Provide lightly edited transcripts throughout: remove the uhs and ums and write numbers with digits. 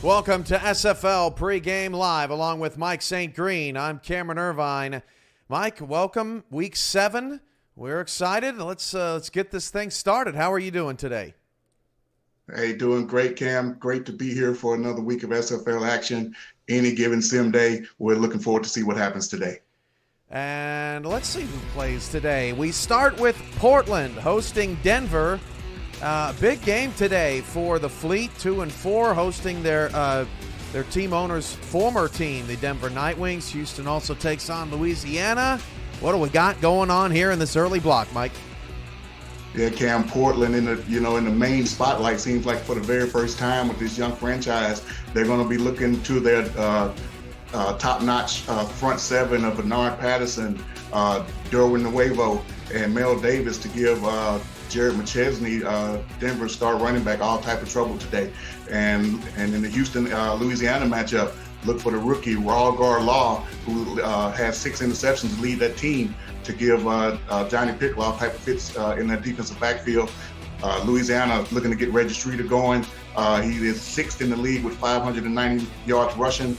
Welcome to SFL Pregame Live along with Mike St. Green. I'm Cameron Irvine. Mike, welcome. Week 7. We're excited. Let's get this thing started. How are you doing today? Hey, doing great, Cam. Great to be here for another week of SFL action. Any given sim day, we're looking forward to see what happens today. And let's see who plays today. We start with Portland hosting Denver. Big game today for the Fleet, 2-4, hosting their team owner's former team, the Denver Nightwings. Houston also takes on Louisiana. What do we got going on here in this early block, Mike? Yeah, Cam, Portland in the main spotlight seems like for the very first time with this young franchise, they're going to be looking to their top-notch front seven of Bernard Patterson, Derwin Nuevo, and Mel Davis to give Jared McChesney, Denver's star running back, all type of trouble today. And in the Houston, Louisiana matchup, look for the rookie, Raw Guard Law, who has 6 interceptions to lead that team, to give Johnny Pickle all type of fits in that defensive backfield. Louisiana looking to get Reggie Streeter going. He is 6th in the league with 590 yards rushing.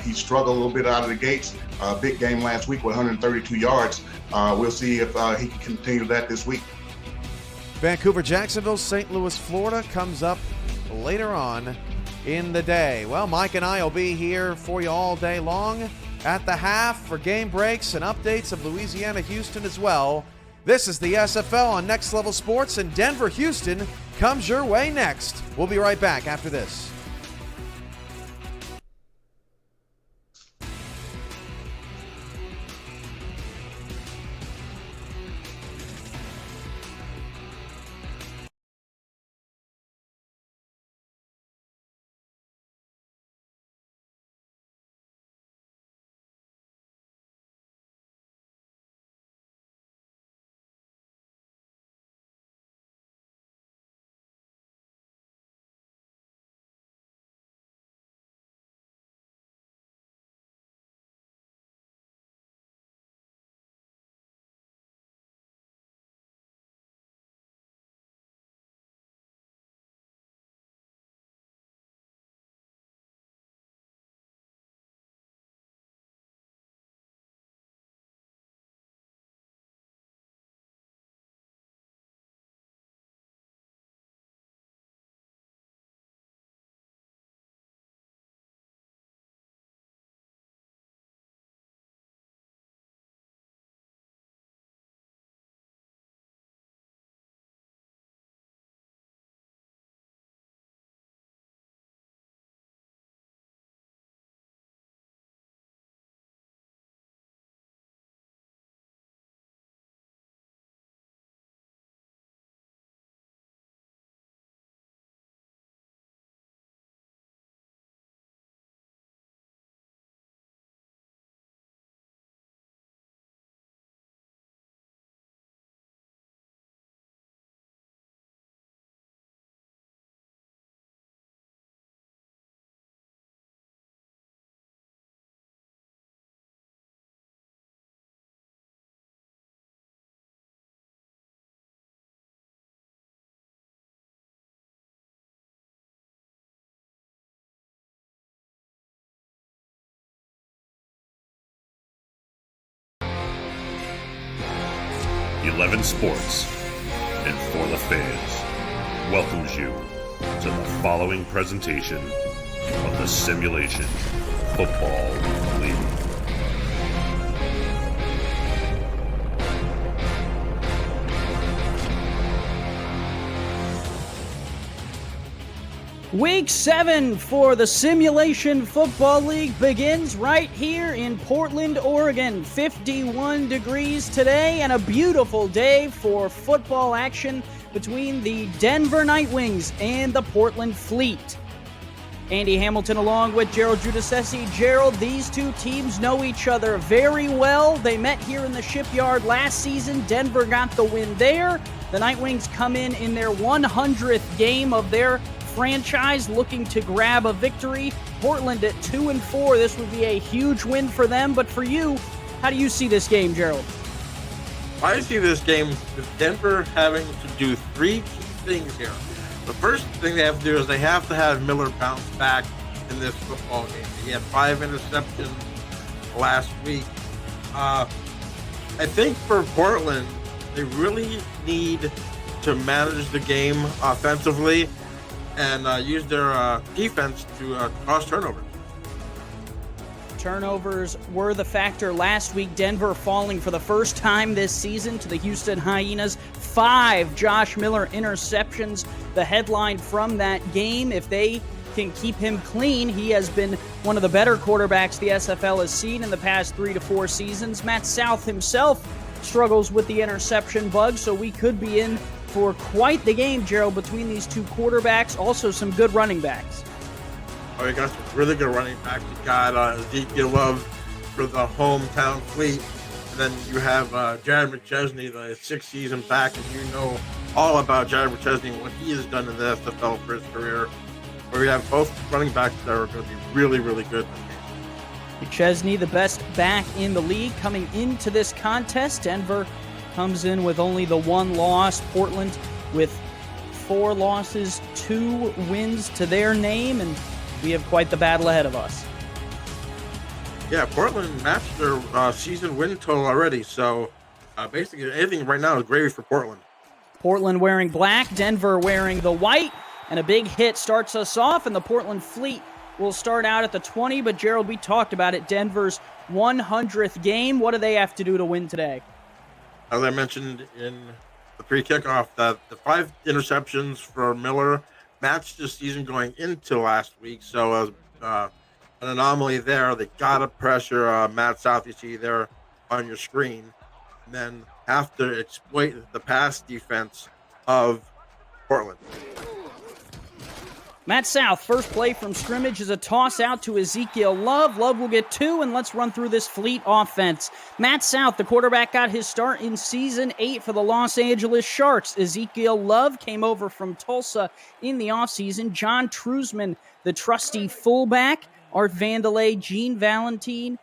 He struggled a little bit out of the gates. Big game last week with 132 yards. We'll see if he can continue that this week. Vancouver, Jacksonville, St. Louis, Florida comes up later on in the day. Well, Mike and I will be here for you all day long at the half for game breaks and updates of Louisiana, Houston as well. This is the SFL on Next Level Sports, and Denver, Houston comes your way next. We'll be right back after this. Eleven Sports and For the Fans welcomes you to the following presentation of the Simulation Football League. Week 7 for the Simulation Football League begins right here in Portland, Oregon. 51 degrees today and a beautiful day for football action between the Denver Nightwings and the Portland Fleet. Andy Hamilton along with Gerald Giudice. Gerald, these two teams know each other very well. They met here in the Shipyard last season. Denver got the win there. The Nightwings come in their 100th game of their franchise, looking to grab a victory. Portland at 2-4. This would be a huge win for them. But for you, how do you see this game, Gerald? I see this game with Denver having to do 3 key things here. The first thing they have to do is they have to have Miller bounce back in this football game. He had 5 interceptions last week. I think for Portland, they really need to manage the game offensively and use their defense to cause turnovers. Turnovers were the factor last week. Denver falling for the first time this season to the Houston Hyenas. 5 Josh Miller interceptions, the headline from that game. If they can keep him clean, he has been one of the better quarterbacks the SFL has seen in the past 3 to 4 seasons. Matt South himself struggles with the interception bug, so we could be in for quite the game, Gerald, between these two quarterbacks. Also some good running backs. Oh, you got some really good running backs. You got Ezekiel Love for the hometown Fleet. And then you have Jared McChesney, the 6th season back, and you know all about Jared McChesney and what he has done in the SFL for his career. Where we have both running backs that are going to be really, really good in this game. McChesney, the best back in the league, coming into this contest. Denver comes in with only the 1 loss. Portland with 4 losses, 2 wins to their name, and we have quite the battle ahead of us. Yeah, Portland matched their season win total already, so basically anything right now is gravy for Portland. Portland wearing black, Denver wearing the white, and a big hit starts us off, and the Portland Fleet will start out at the 20, but Gerald, we talked about it, Denver's 100th game. What do they have to do to win today? As I mentioned in the pre-kickoff, that the 5 interceptions for Miller matched the season going into last week, so an anomaly there. They gotta pressure Matt South, you see there on your screen, and then have to exploit the pass defense of Portland. Matt South, first play from scrimmage is a toss out to Ezekiel Love. Love will get 2, and let's run through this Fleet offense. Matt South, the quarterback, got his start in Season 8 for the Los Angeles Sharks. Ezekiel Love came over from Tulsa in the offseason. John Trusman, the trusty fullback. Art Vandelay, Gene Valentine,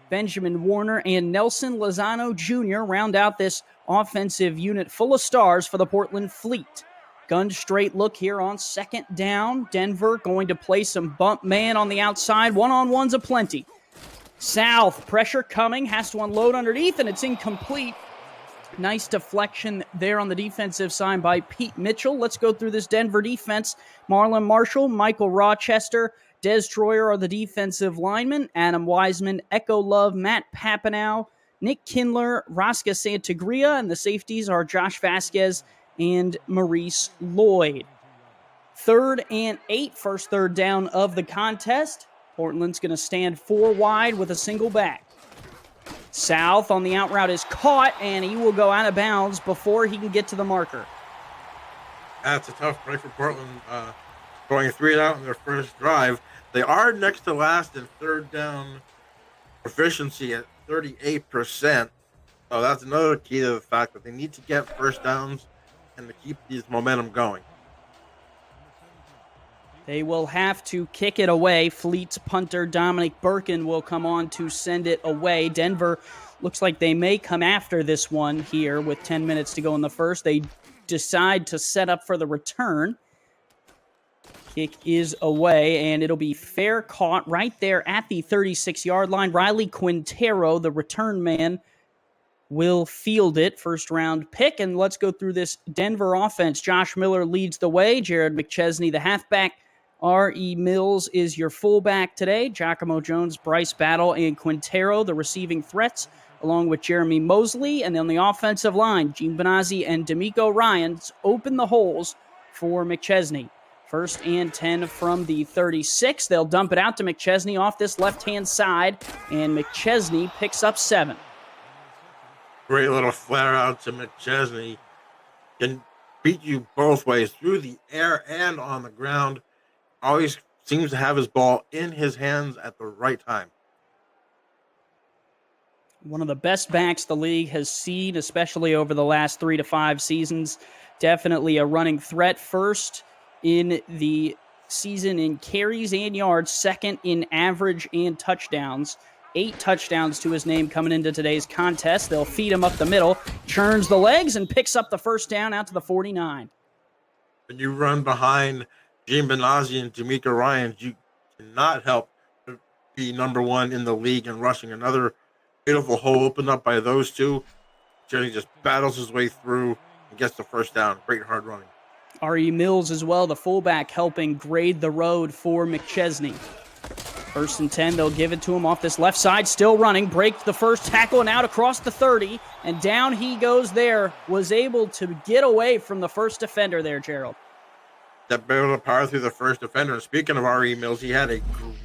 Benjamin Warner, and Nelson Lozano Jr. round out this offensive unit full of stars for the Portland Fleet. Gun straight look here on 2nd down. Denver going to play some bump man on the outside. One-on-ones aplenty. South, pressure coming, has to unload underneath, and it's incomplete. Nice deflection there on the defensive side by Pete Mitchell. Let's go through this Denver defense. Marlon Marshall, Michael Rochester, Des Troyer are the defensive linemen. Adam Wiseman, Echo Love, Matt Papanow, Nick Kindler, Raska Santagria, and the safeties are Josh Vasquez and Maurice Lloyd. 3rd and 8, first 3rd down of the contest. Portland's going to stand 4 wide with a single back. South on the out route is caught, and he will go out of bounds before he can get to the marker. That's a tough break for Portland, going 3 and out in their first drive. They are next to last in 3rd down proficiency at 38%. So that's another key to the fact that they need to get first downs and to keep this momentum going. They will have to kick it away. Fleet's punter Dominic Birkin will come on to send it away. Denver looks like they may come after this one here with 10 minutes to go in the first. They decide to set up for the return. Kick is away, and it'll be fair caught right there at the 36-yard line. Riley Quintero, the return man, will field it, first round pick. And let's go through this Denver offense. Josh Miller leads the way. Jared McChesney, the halfback. R.E. Mills is your fullback today. Giacomo Jones, Bryce Battle, and Quintero, the receiving threats, along with Jeremy Mosley. And on the offensive line, Gene Benazzi and D'Amico Ryans open the holes for McChesney. 1st and 10 from the 36. They'll dump it out to McChesney off this left-hand side, and McChesney picks up 7. Great little flare out to McChesney. Can beat you both ways, through the air and on the ground. Always seems to have his ball in his hands at the right time. One of the best backs the league has seen, especially over the last 3 to 5 seasons. Definitely a running threat. 1st in the season in carries and yards, 2nd in average and touchdowns. 8 touchdowns to his name coming into today's contest. They'll feed him up the middle, churns the legs, and picks up the first down out to the 49. When you run behind Gene Benazzi and D'Amico Ryans, you cannot help but be number one in the league in rushing. Another beautiful hole opened up by those two. Jenny just battles his way through and gets the first down. Great hard running. R.E. Mills as well, the fullback, helping grade the road for McChesney. 1st and 10, they'll give it to him off this left side, still running, breaks the first tackle and out across the 30, and down he goes there, was able to get away from the first defender there, Gerald. That able to power through the first defender. And speaking of R.E. Mills, he had a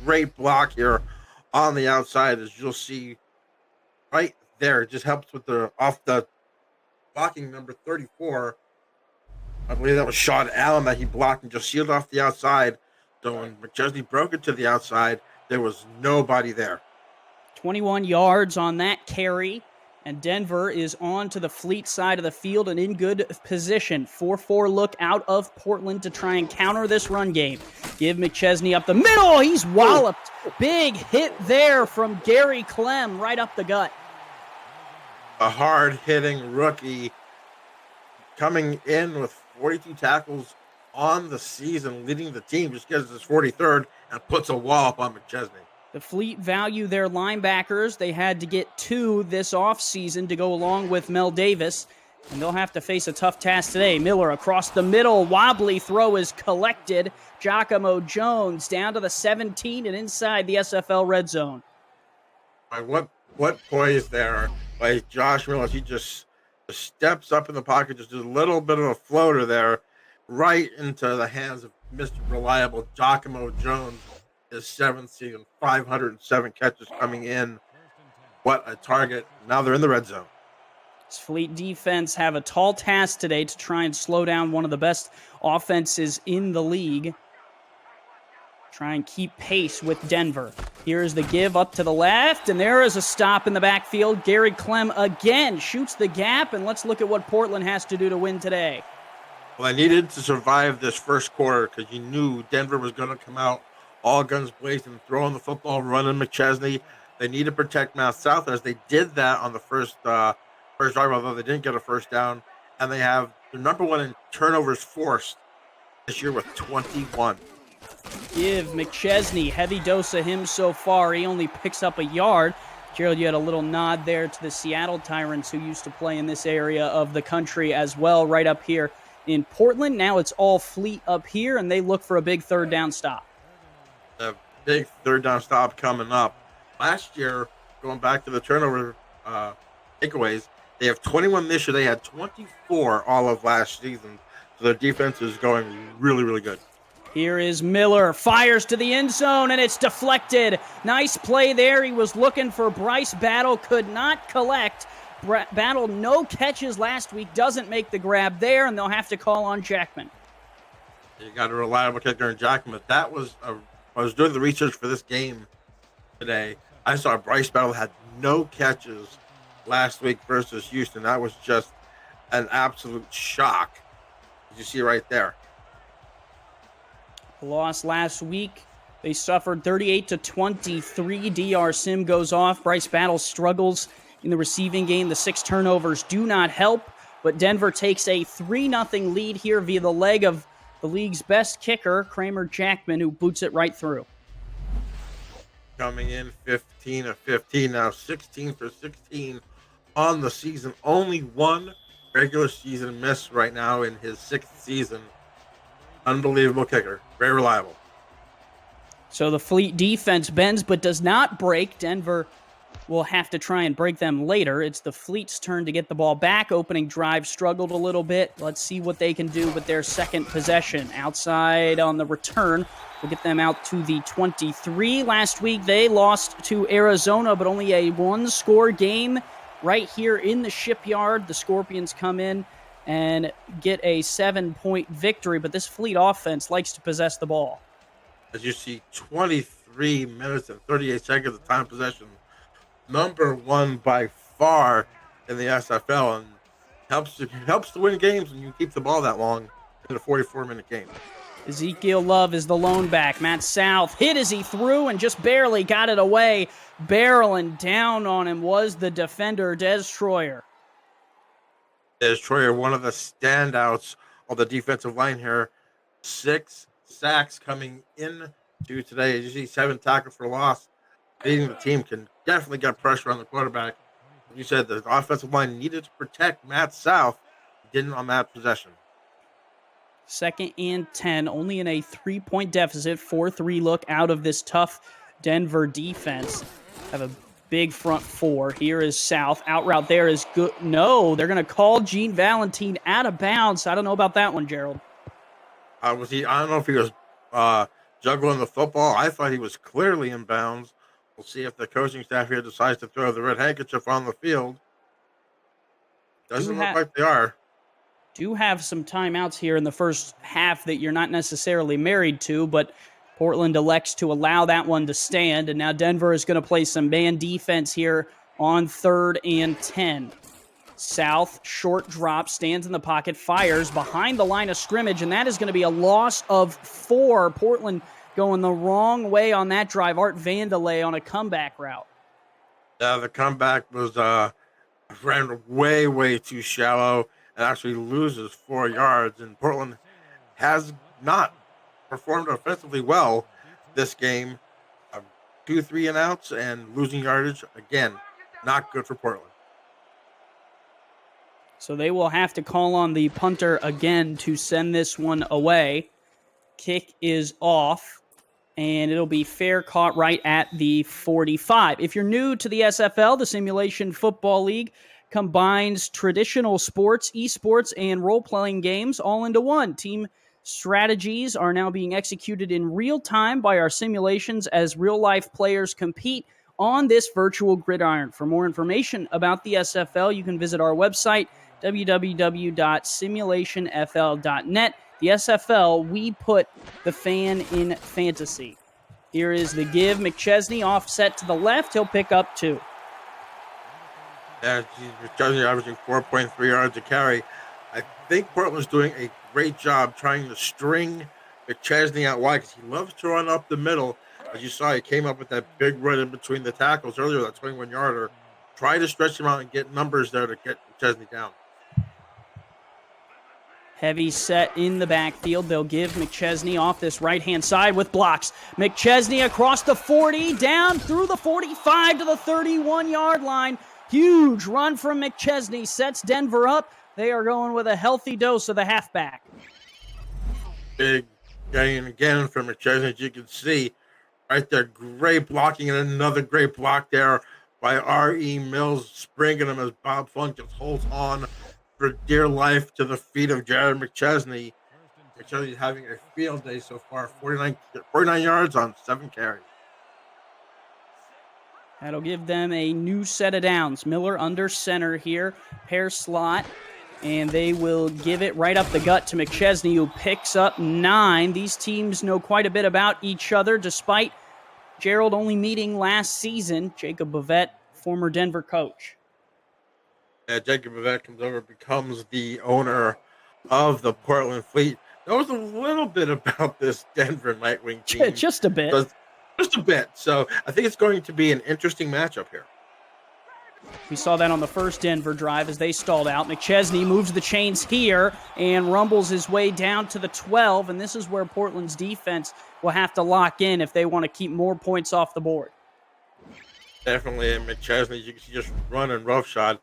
great block here on the outside, as you'll see right there. It just helps with the off the blocking number 34. I believe that was Sean Allen that he blocked and just sealed off the outside. So when McChesney broke it to the outside, there was nobody there. 21 yards on that carry, and Denver is on to the Fleet side of the field and in good position. 4-4 look out of Portland to try and counter this run game. Give McChesney up the middle. He's walloped. Big hit there from Gary Clem right up the gut. A hard-hitting rookie coming in with 42 tackles on the season, leading the team, just gets his 43rd and puts a wallop on McChesney. The Fleet value their linebackers. They had to get 2 this offseason to go along with Mel Davis, and they'll have to face a tough task today. Miller across the middle, wobbly throw is collected. Giacomo Jones down to the 17 and inside the SFL red zone. What poise there by Josh Miller. He just steps up in the pocket, just does a little bit of a floater there, right into the hands of Mr. Reliable Giacomo Jones. His 7th season, 507 catches coming in. What a target. Now they're in the red zone. This Fleet defense have a tall task today to try and slow down one of the best offenses in the league. Try and keep pace with Denver. Here's the give up to the left, and there is a stop in the backfield. Gary Clem again shoots the gap, and let's look at what Portland has to do to win today. Well, I needed to survive this first quarter because you knew Denver was going to come out all guns blazing, throwing the football, running McChesney. They need to protect Mount Southerners. They did that on the first drive, although they didn't get a first down. And they have the number 1 in turnovers forced this year with 21. Give McChesney, heavy dose of him so far. He only picks up a yard. Gerald, you had a little nod there to the Seattle Tyrants who used to play in this area of the country as well, right up here in Portland. Now it's all Fleet up here, and they look for a big third down stop. A big third down stop coming up. Last year, going back to the turnover takeaways, they have 21 this year. They had 24 all of last season. So their defense is going really, really good. Here is Miller, fires to the end zone, and it's deflected. Nice play there. He was looking for Bryce Battle, could not collect. Battle, no catches last week, doesn't make the grab there, and they'll have to call on Jackman. You got a reliable kicker in Jackman. That was I was doing the research for this game today. I saw Bryce Battle had no catches last week versus Houston. That was just an absolute shock. As you see right there. Lost last week. They suffered 38-23. DR Sim goes off. Bryce Battle struggles in the receiving game. The 6 turnovers do not help, but Denver takes a 3-0 lead here via the leg of the league's best kicker, Kramer Jackman, who boots it right through. Coming in 15 of 15, now 16 for 16 on the season. Only 1 regular season miss right now in his 6th season. Unbelievable kicker. Very reliable. So the Fleet defense bends but does not break. Denver will have to try and break them later. It's the Fleet's turn to get the ball back. Opening drive struggled a little bit. Let's see what they can do with their second possession. Outside on the return. We'll get them out to the 23. Last week they lost to Arizona, but only a 1-score game right here in the Shipyard. The Scorpions come in and get a 7-point victory, but this Fleet offense likes to possess the ball. As you see, 23 minutes and 38 seconds of time possession. Number 1 by far in the SFL, and helps to win games when you keep the ball that long in a 44-minute game. Ezekiel Love is the lone back. Matt South hit as he threw and just barely got it away. Barreling down on him was the defender, Des Troyer. Des Troyer, one of the standouts of the defensive line here. 6 sacks coming in to today. As you see, 7 tackles for loss. Leading the team can definitely get pressure on the quarterback. Like you said, the offensive line needed to protect Matt South. Didn't on that possession. 2nd and 10, only in a 3-point deficit. 4-3 look out of this tough Denver defense. Have a big front 4. Here is South. Out route there is good. No, they're going to call Gene Valentine out of bounds. I don't know about that one, Gerald. Was he? I don't know if he was juggling the football. I thought he was clearly in bounds. We'll see if the coaching staff here decides to throw the red handkerchief on the field. Doesn't look like they are. Do have some timeouts here in the first half that you're not necessarily married to, but Portland elects to allow that one to stand, and now Denver is going to play some man defense here on 3rd and 10. South, short drop, stands in the pocket, fires behind the line of scrimmage, and that is going to be a loss of 4. Portland going the wrong way on that drive. Art Vandelay on a comeback route. The comeback was ran way too shallow and actually loses 4 yards. And Portland has not performed offensively well this game. 2 3-and-outs and losing yardage. Again, not good for Portland. So they will have to call on the punter again to send this one away. Kick is off, and it'll be fair caught right at the 45. If you're new to the SFL, the Simulation Football League combines traditional sports, esports, and role-playing games all into one. Team strategies are now being executed in real time by our simulations as real-life players compete on this virtual gridiron. For more information about the SFL, you can visit our website, www.simulationfl.net. The SFL, we put the fan in fantasy. Here is the give. McChesney offset to the left. He'll pick up 2. Yeah, McChesney averaging 4.3 yards a carry. I think Portland's doing a great job trying to string McChesney out wide because he loves to run up the middle. As you saw, he came up with that big run in between the tackles earlier, that 21-yarder. Try to stretch him out and get numbers there to get McChesney down. Heavy set in the backfield. They'll give McChesney off this right-hand side with blocks. McChesney across the 40, down through the 45 to the 31-yard line. Huge run from McChesney. Sets Denver up. They are going with a healthy dose of the halfback. Big gain again from McChesney, as you can see. Right there, great blocking, and another great block there by R.E. Mills, springing him as Bob Funk just holds on for dear life to the feet of Jared McChesney. McChesney's having a field day so far, 49 yards on 7 carries. That'll give them a new set of downs. Miller under center here, pair slot, and they will give it right up the gut to McChesney, who picks up 9. These teams know quite a bit about each other, despite Gerald only meeting last season. Jacob Bavette, former Denver coach. Jacob Bavette comes over, becomes the owner of the Portland Fleet. Knows a little bit about this Denver Nightwing team. Just a bit. Just a bit. So I think it's going to be an interesting matchup here. We saw that on the first Denver drive as they stalled out. McChesney moves the chains here and rumbles his way down to the 12, and this is where Portland's defense will have to lock in if they want to keep more points off the board. Definitely, and McChesney, you can see just running roughshod.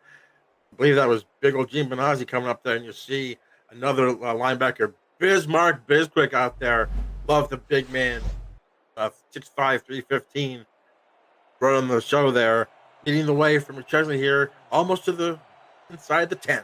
I believe that was big old Gene Benazzi coming up there, and you see another linebacker, Bismarck Bisquick, out there. Love the big man, 6'5", 315, running the show there, leading the way for McChesney here, almost to the inside the 10.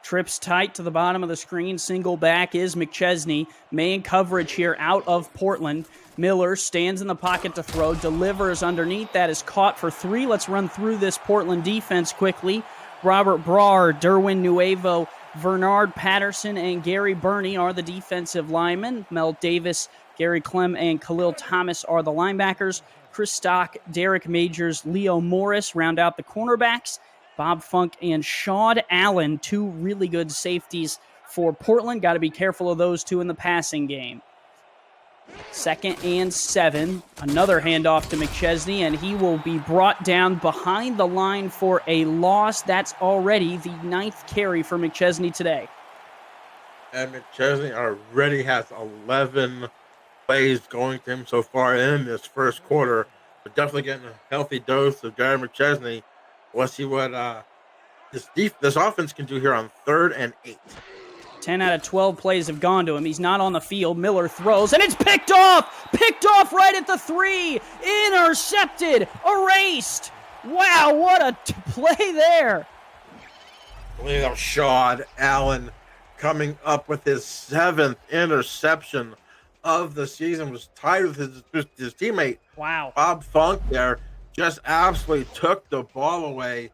Trips tight to the bottom of the screen. Single back is McChesney. Main coverage here out of Portland. Miller stands in the pocket to throw, delivers underneath. That is caught for 3. Let's run through this Portland defense quickly. Robert Brar, Derwin Nuevo, Bernard Patterson, and Gary Burney are the defensive linemen. Mel Davis, Gary Clem, and Khalil Thomas are the linebackers. Chris Stock, Derek Majors, Leo Morris round out the cornerbacks. Bob Funk and Shaud Allen, 2 really good safeties for Portland. Got to be careful of those 2 in the passing game. 2nd and 7. Another handoff to McChesney, and he will be brought down behind the line for a loss. That's already the 9th carry for McChesney today. And McChesney already has 11 plays going to him so far in this first quarter. They're definitely getting a healthy dose of Gary McChesney. Let's see what this offense can do here on 3rd and 8. 10 out of 12 plays have gone to him. He's not on the field. Miller throws, and it's picked off! Picked off right at the 3! Intercepted! Erased! Wow, what a play there! Little Sean Allen coming up with his 7th interception of the season. Was tied with his teammate. Wow. Bob Funk there just absolutely took the ball away.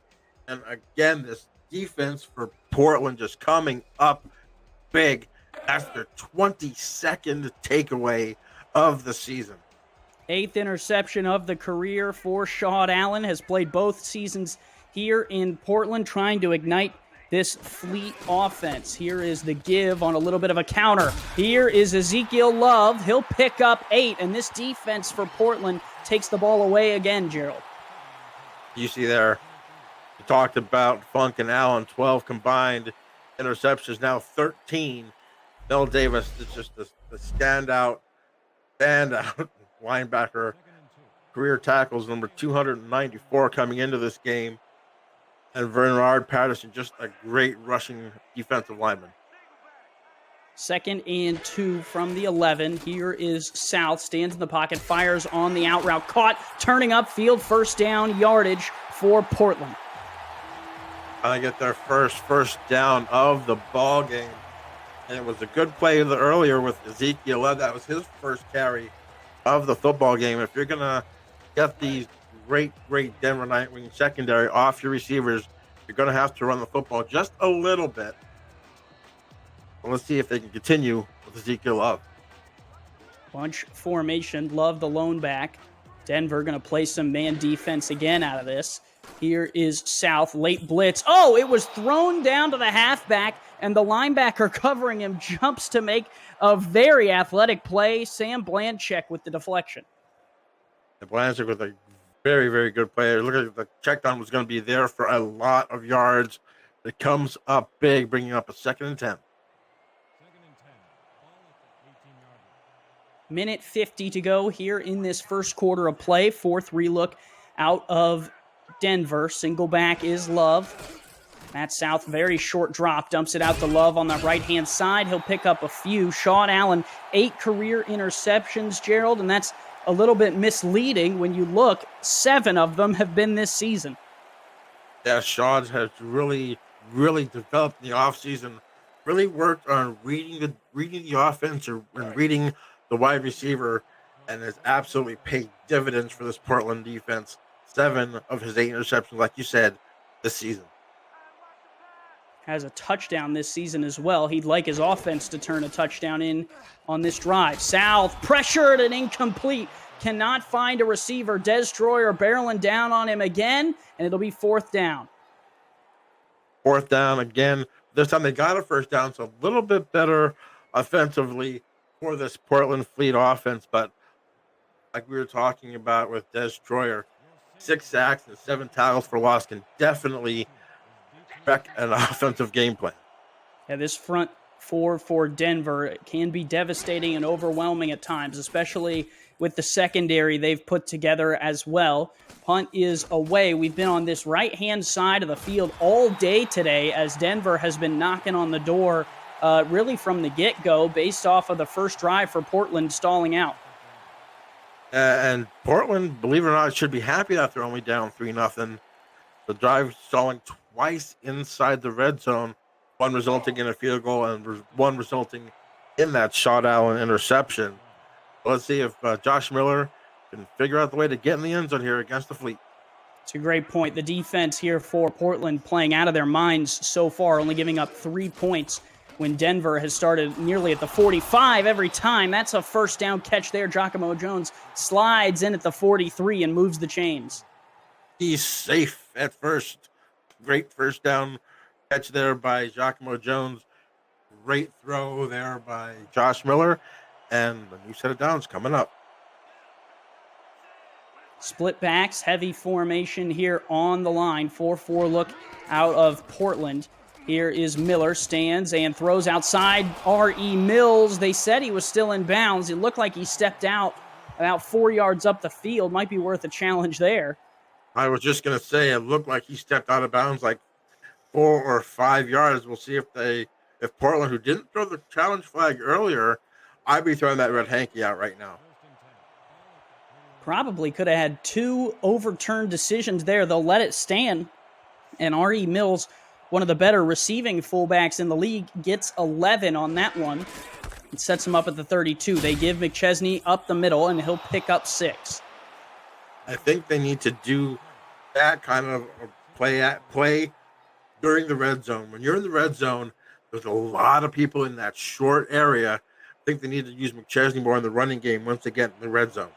And again, this defense for Portland just coming up big. That's their 22nd takeaway of the season. 8th interception of the career for Sean Allen. Has played both seasons here in Portland, trying to ignite this Fleet offense. Here is the give on a little bit of a counter. Here is Ezekiel Love. He'll pick up 8, and this defense for Portland takes the ball away again, Gerald. You see there, we talked about Funk and Allen, 12 combined interceptions, now 13. Bill Davis is just the standout linebacker. Career tackles number 294 coming into this game. And Bernard Patterson, just a great rushing defensive lineman. 2nd and 2 from the 11. Here is South. Stands in the pocket, fires on the out route. Caught, turning upfield, first down yardage for Portland. I get their first down of the ball game. And it was a good play earlier with Ezekiel. That was his first carry of the football game. If you're going to get these great Denver Nightwing secondary off your receivers, you're going to have to run the football just a little bit. Well, let's see if they can continue with Ezekiel Love. Bunch formation. Love the lone back. Denver going to play some man defense again out of this. Here is South. Late blitz. Oh, it was thrown down to the halfback, and the linebacker covering him jumps to make a very athletic play. Sam Blanchek with the deflection. The Blanchek with a very, very good player. Look at the check down was going to be there for a lot of yards. It comes up big, bringing up a 2nd and 10. Minute 50 to go here in this first quarter of play. 4-3 look out of Denver. Single back is Love. Matt South, very short drop, dumps it out to Love on the right-hand side. He'll pick up a few. Sean Allen, 8 career interceptions, Gerald, and that's a little bit misleading when you look. 7 of them have been this season. Yeah, Sean has really developed in the offseason, really worked on reading the offense and reading the wide receiver, and has absolutely paid dividends for this Portland defense. 7 of his 8 interceptions, like you said, this season. Has a touchdown this season as well. He'd like his offense to turn a touchdown in on this drive. South, pressured and incomplete. Cannot find a receiver. Des Stroyer barreling down on him again, and it'll be 4th down. 4th down again. This time they got a first down, so a little bit better offensively for this Portland Fleet offense. But like we were talking about with Des Stroyer, 6 sacks and 7 tackles for loss can definitely wreck an offensive game plan. Yeah, this front 4 for Denver can be devastating and overwhelming at times, especially with the secondary they've put together as well. Punt is away. We've been on this right-hand side of the field all day today as Denver has been knocking on the door really from the get-go based off of the first drive for Portland stalling out. And Portland, believe it or not, should be happy that they're only down 3-0. The drive stalling twice inside the red zone, one resulting in a field goal and one resulting in that Sean Allen interception. Let's see if Josh Miller can figure out the way to get in the end zone here against the Fleet. It's a great point. The defense here for Portland playing out of their minds so far, only giving up 3 points when Denver has started nearly at the 45 every time. That's a first down catch there. Giacomo Jones slides in at the 43 and moves the chains. He's safe at first. Great first down catch there by Giacomo Jones. Great throw there by Josh Miller. And the new set of downs coming up. Split backs, heavy formation here on the line. 4-4 look out of Portland. Here is Miller, stands and throws outside R.E. Mills. They said he was still in bounds. It looked like he stepped out about 4 yards up the field. Might be worth a challenge there. I was just going to say, it looked like he stepped out of bounds like 4 or 5 yards. We'll see if Portland, who didn't throw the challenge flag earlier, I'd be throwing that red hanky out right now. Probably could have had 2 overturned decisions there. They'll let it stand. And R.E. Mills, one of the better receiving fullbacks in the league, gets 11 on that one. It sets him up at the 32. They give McChesney up the middle, and he'll pick up 6. I think they need to do that kind of play during the red zone. When you're in the red zone, there's a lot of people in that short area. I think they need to use McChesney more in the running game once they get in the red zone.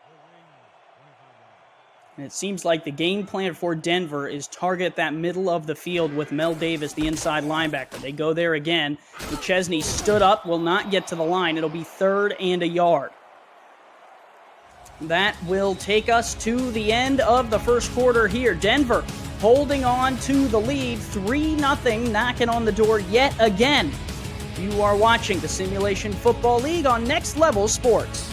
And it seems like the game plan for Denver is target that middle of the field with Mel Davis, the inside linebacker. They go there again. McChesney stood up, will not get to the line. It'll be 3rd and a yard. That will take us to the end of the first quarter here. Denver holding on to the lead, 3-0, knocking on the door yet again. You are watching the Simulation Football League on Next Level Sports.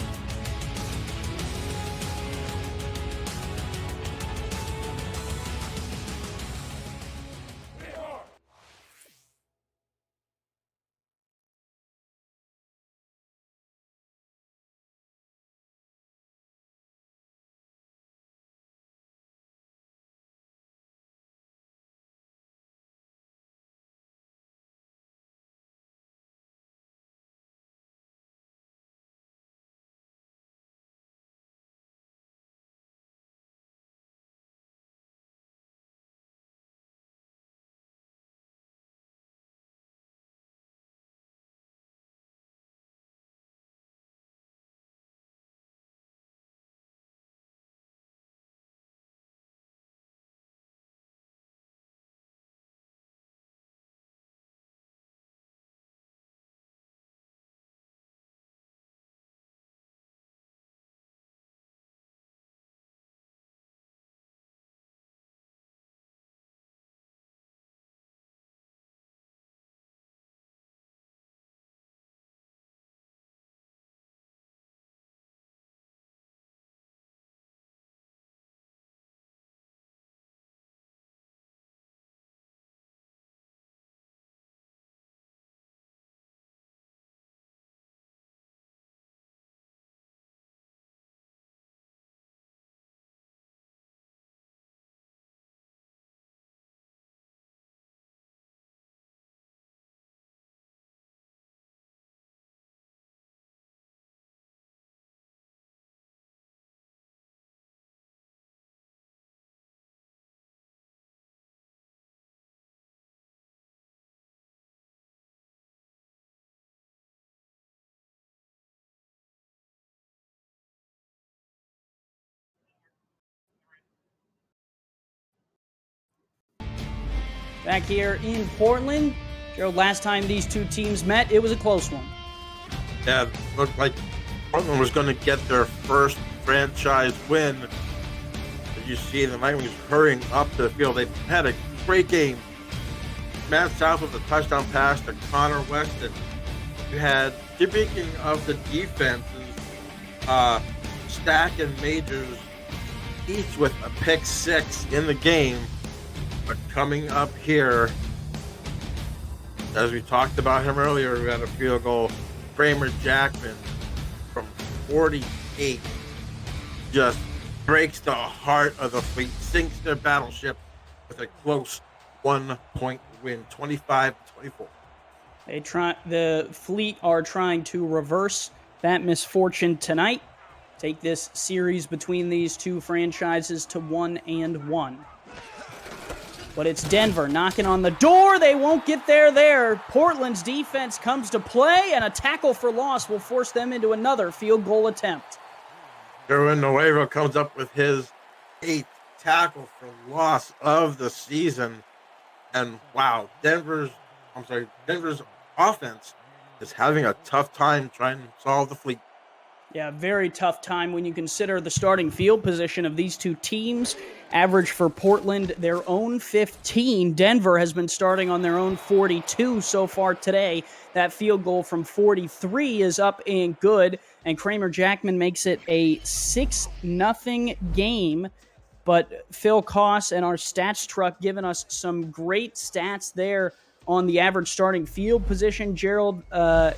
Back here in Portland, Gerald, last time these two teams met, it was a close one. Yeah, it looked like Portland was going to get their first franchise win. As you see, the Vikings hurrying up to the field. They had a great game. Matt South with a touchdown pass to Connor Weston. You had, speaking of the defenses, Stack and Majors, each with a pick 6 in the game. But coming up here, as we talked about him earlier, we had a field goal. Kramer Jackman from 48 just breaks the heart of the Fleet, sinks their battleship with a close 1-point win, 25-24. The Fleet are trying to reverse that misfortune tonight. Take this series between these two franchises to 1-1. But it's Denver knocking on the door. They won't get there. Portland's defense comes to play, and a tackle for loss will force them into another field goal attempt. Derwin Nuevo comes up with his 8th tackle for loss of the season. And wow, Denver's offense is having a tough time trying to solve the Fleet. Yeah, very tough time when you consider the starting field position of these two teams. Average for Portland, their own 15. Denver has been starting on their own 42 so far today. That field goal from 43 is up and good, and Kramer Jackman makes it a 6-0 game. But Phil Koss and our stats truck giving us some great stats there on the average starting field position. Gerald,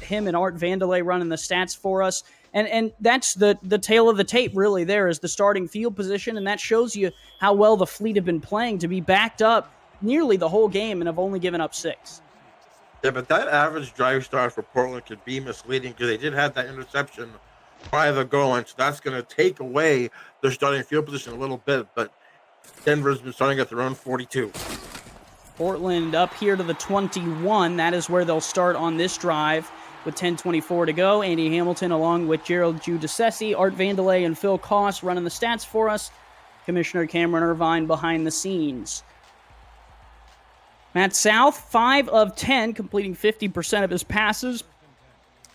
him and Art Vandelay running the stats for us. And that's the tail of the tape, really, there is the starting field position, and that shows you how well the Fleet have been playing to be backed up nearly the whole game and have only given up 6. Yeah, but that average drive start for Portland could be misleading because they did have that interception by the goal line, so that's going to take away their starting field position a little bit, but Denver's been starting at their own 42. Portland up here to the 21. That is where they'll start on this drive with 10:24 to go. Andy Hamilton along with Gerald Giudice, Art Vandelay, and Phil Koss running the stats for us. Commissioner Cameron Irvine behind the scenes. Matt South, 5 of 10, completing 50% of his passes.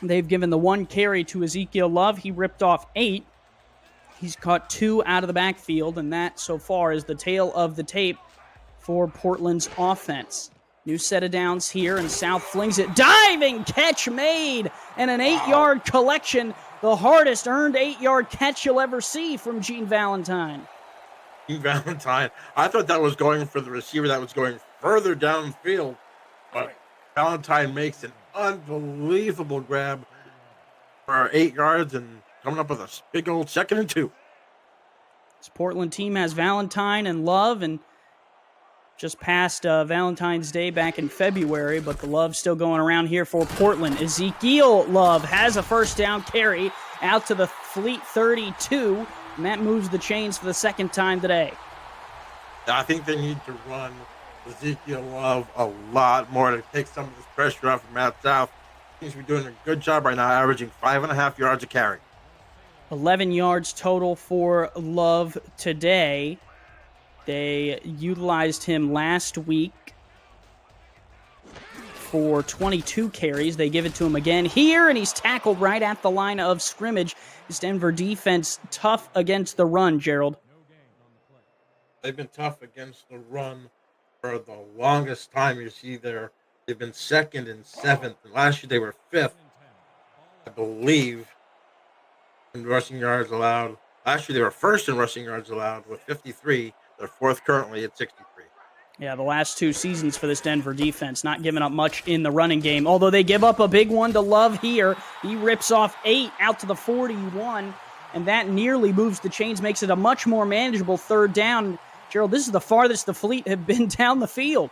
They've given the 1 carry to Ezekiel Love. He ripped off 8. He's caught 2 out of the backfield, and that so far is the tail of the tape for Portland's offense. New set of downs here, and South flings it. Diving catch made, and an 8-yard collection. The hardest earned 8-yard catch you'll ever see from Gene Valentine. Gene Valentine, I thought that was going for the receiver that was going further downfield, but Valentine makes an unbelievable grab for 8 yards and coming up with a big old 2nd and 2. This Portland team has Valentine and Love, and just past Valentine's Day back in February, but the Love still going around here for Portland. Ezekiel Love has a first down carry out to the Fleet 32, and that moves the chains for the second time today. I think they need to run Ezekiel Love a lot more to take some of this pressure off of Matt South. He's been doing a good job right now, averaging 5.5 yards a carry. 11 yards total for Love today. They utilized him last week for 22 carries. They give it to him again here, and he's tackled right at the line of scrimmage. This Denver defense tough against the run, Gerald. They've been tough against the run for the longest time. You see there, they've been 2nd and 7th. And last year they were 5th, I believe, in rushing yards allowed. Last year they were 1st in rushing yards allowed with 53. They're 4th currently at 63. Yeah, the last 2 seasons for this Denver defense, not giving up much in the running game. Although they give up a big one to Love here. He rips off 8 out to the 41, and that nearly moves the chains, makes it a much more manageable 3rd down. Gerald, this is the farthest the Fleet have been down the field.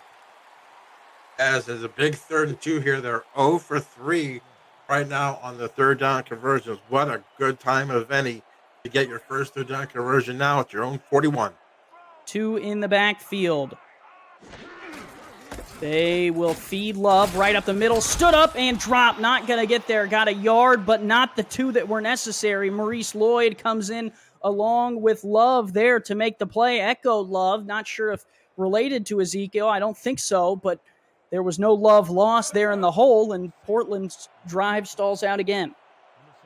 As there's a big 3rd and 2 here, they're 0 for 3 right now on the 3rd down conversions. What a good time of any to get your first 3rd down conversion now at your own 41. 2 in the backfield. They will feed Love right up the middle. Stood up and dropped. Not going to get there. Got a yard, but not the 2 that were necessary. Maurice Lloyd comes in along with Love there to make the play. Echo Love. Not sure if related to Ezekiel. I don't think so, but there was no Love lost there in the hole, and Portland's drive stalls out again.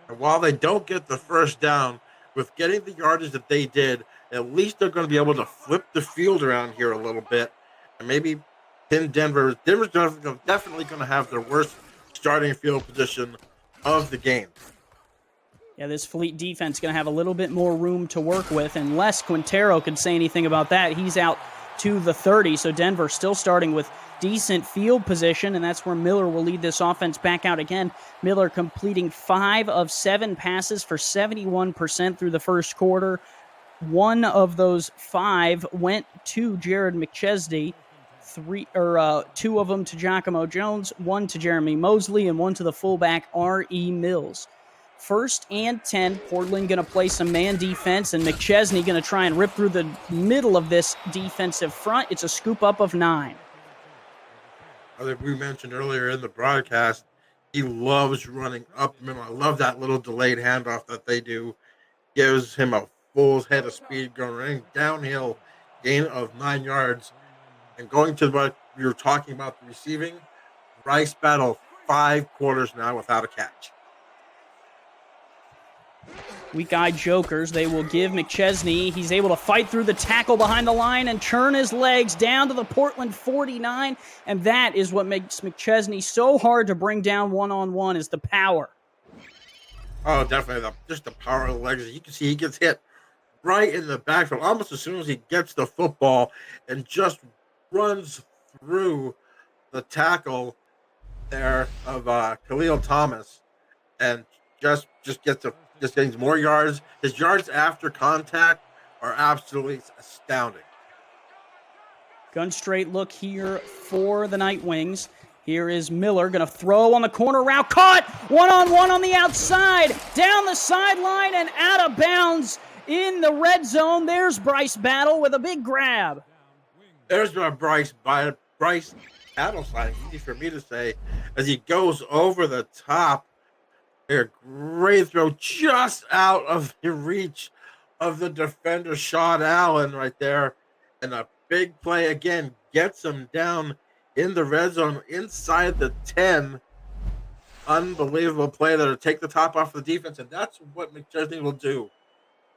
And while they don't get the first down, with getting the yardage that they did, at least they're going to be able to flip the field around here a little bit and maybe pin Denver. Denver's definitely going to have their worst starting field position of the game. Yeah, this Fleet defense is going to have a little bit more room to work with, unless Quintero could say anything about that. He's out to the 30, so Denver still starting with decent field position, and that's where Miller will lead this offense back out again. Miller completing 5 of 7 passes for 71% through the first quarter. 1 of those 5 went to Jared McChesney. 2 of them to Giacomo Jones, 1 to Jeremy Mosley, and 1 to the fullback R.E. Mills. 1st and 10, Portland going to play some man defense, and McChesney going to try and rip through the middle of this defensive front. It's a scoop up of 9. I think we mentioned earlier in the broadcast, he loves running up the middle. I love that little delayed handoff that they do. Gives him a full head of speed going running downhill, gain of 9 yards. And going to what we were talking about, the receiving, Rice battle 5 quarters now without a catch. Weak-eyed jokers. They will give McChesney. He's able to fight through the tackle behind the line and turn his legs down to the Portland 49. And that is what makes McChesney so hard to bring down one-on-one, is the power. Oh, definitely. Just the power of the legs. You can see he gets hit right in the backfield almost as soon as he gets the football and just runs through the tackle there of Khalil Thomas and just getting more yards. His yards after contact are absolutely astounding. Gun straight look here for the Night Wings. Here is Miller going to throw on the corner route. Caught! One-on-one on the outside. Down the sideline and out of bounds in the red zone. There's Bryce Battle with a big grab. There's my Bryce Battle slide. Easy for me to say as he goes over the top. A great throw just out of the reach of the defender, Sean Allen, right there. And a big play again gets him down in the red zone inside the 10. Unbelievable play there to take the top off the defense, and that's what McChesney will do.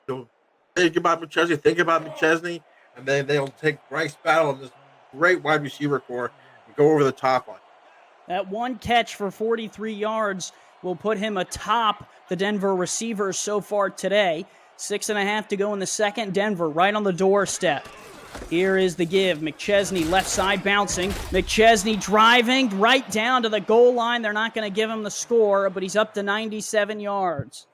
He'll think about McChesney, and then they'll take Bryce Battle and this great wide receiver core and go over the top on. That one catch for 43 yards will put him atop the Denver receivers so far today. 6.5 to go in the second. Denver right on the doorstep. Here is the give. McChesney left side bouncing. McChesney driving right down to the goal line. They're not going to give him the score, but he's up to 97 yards.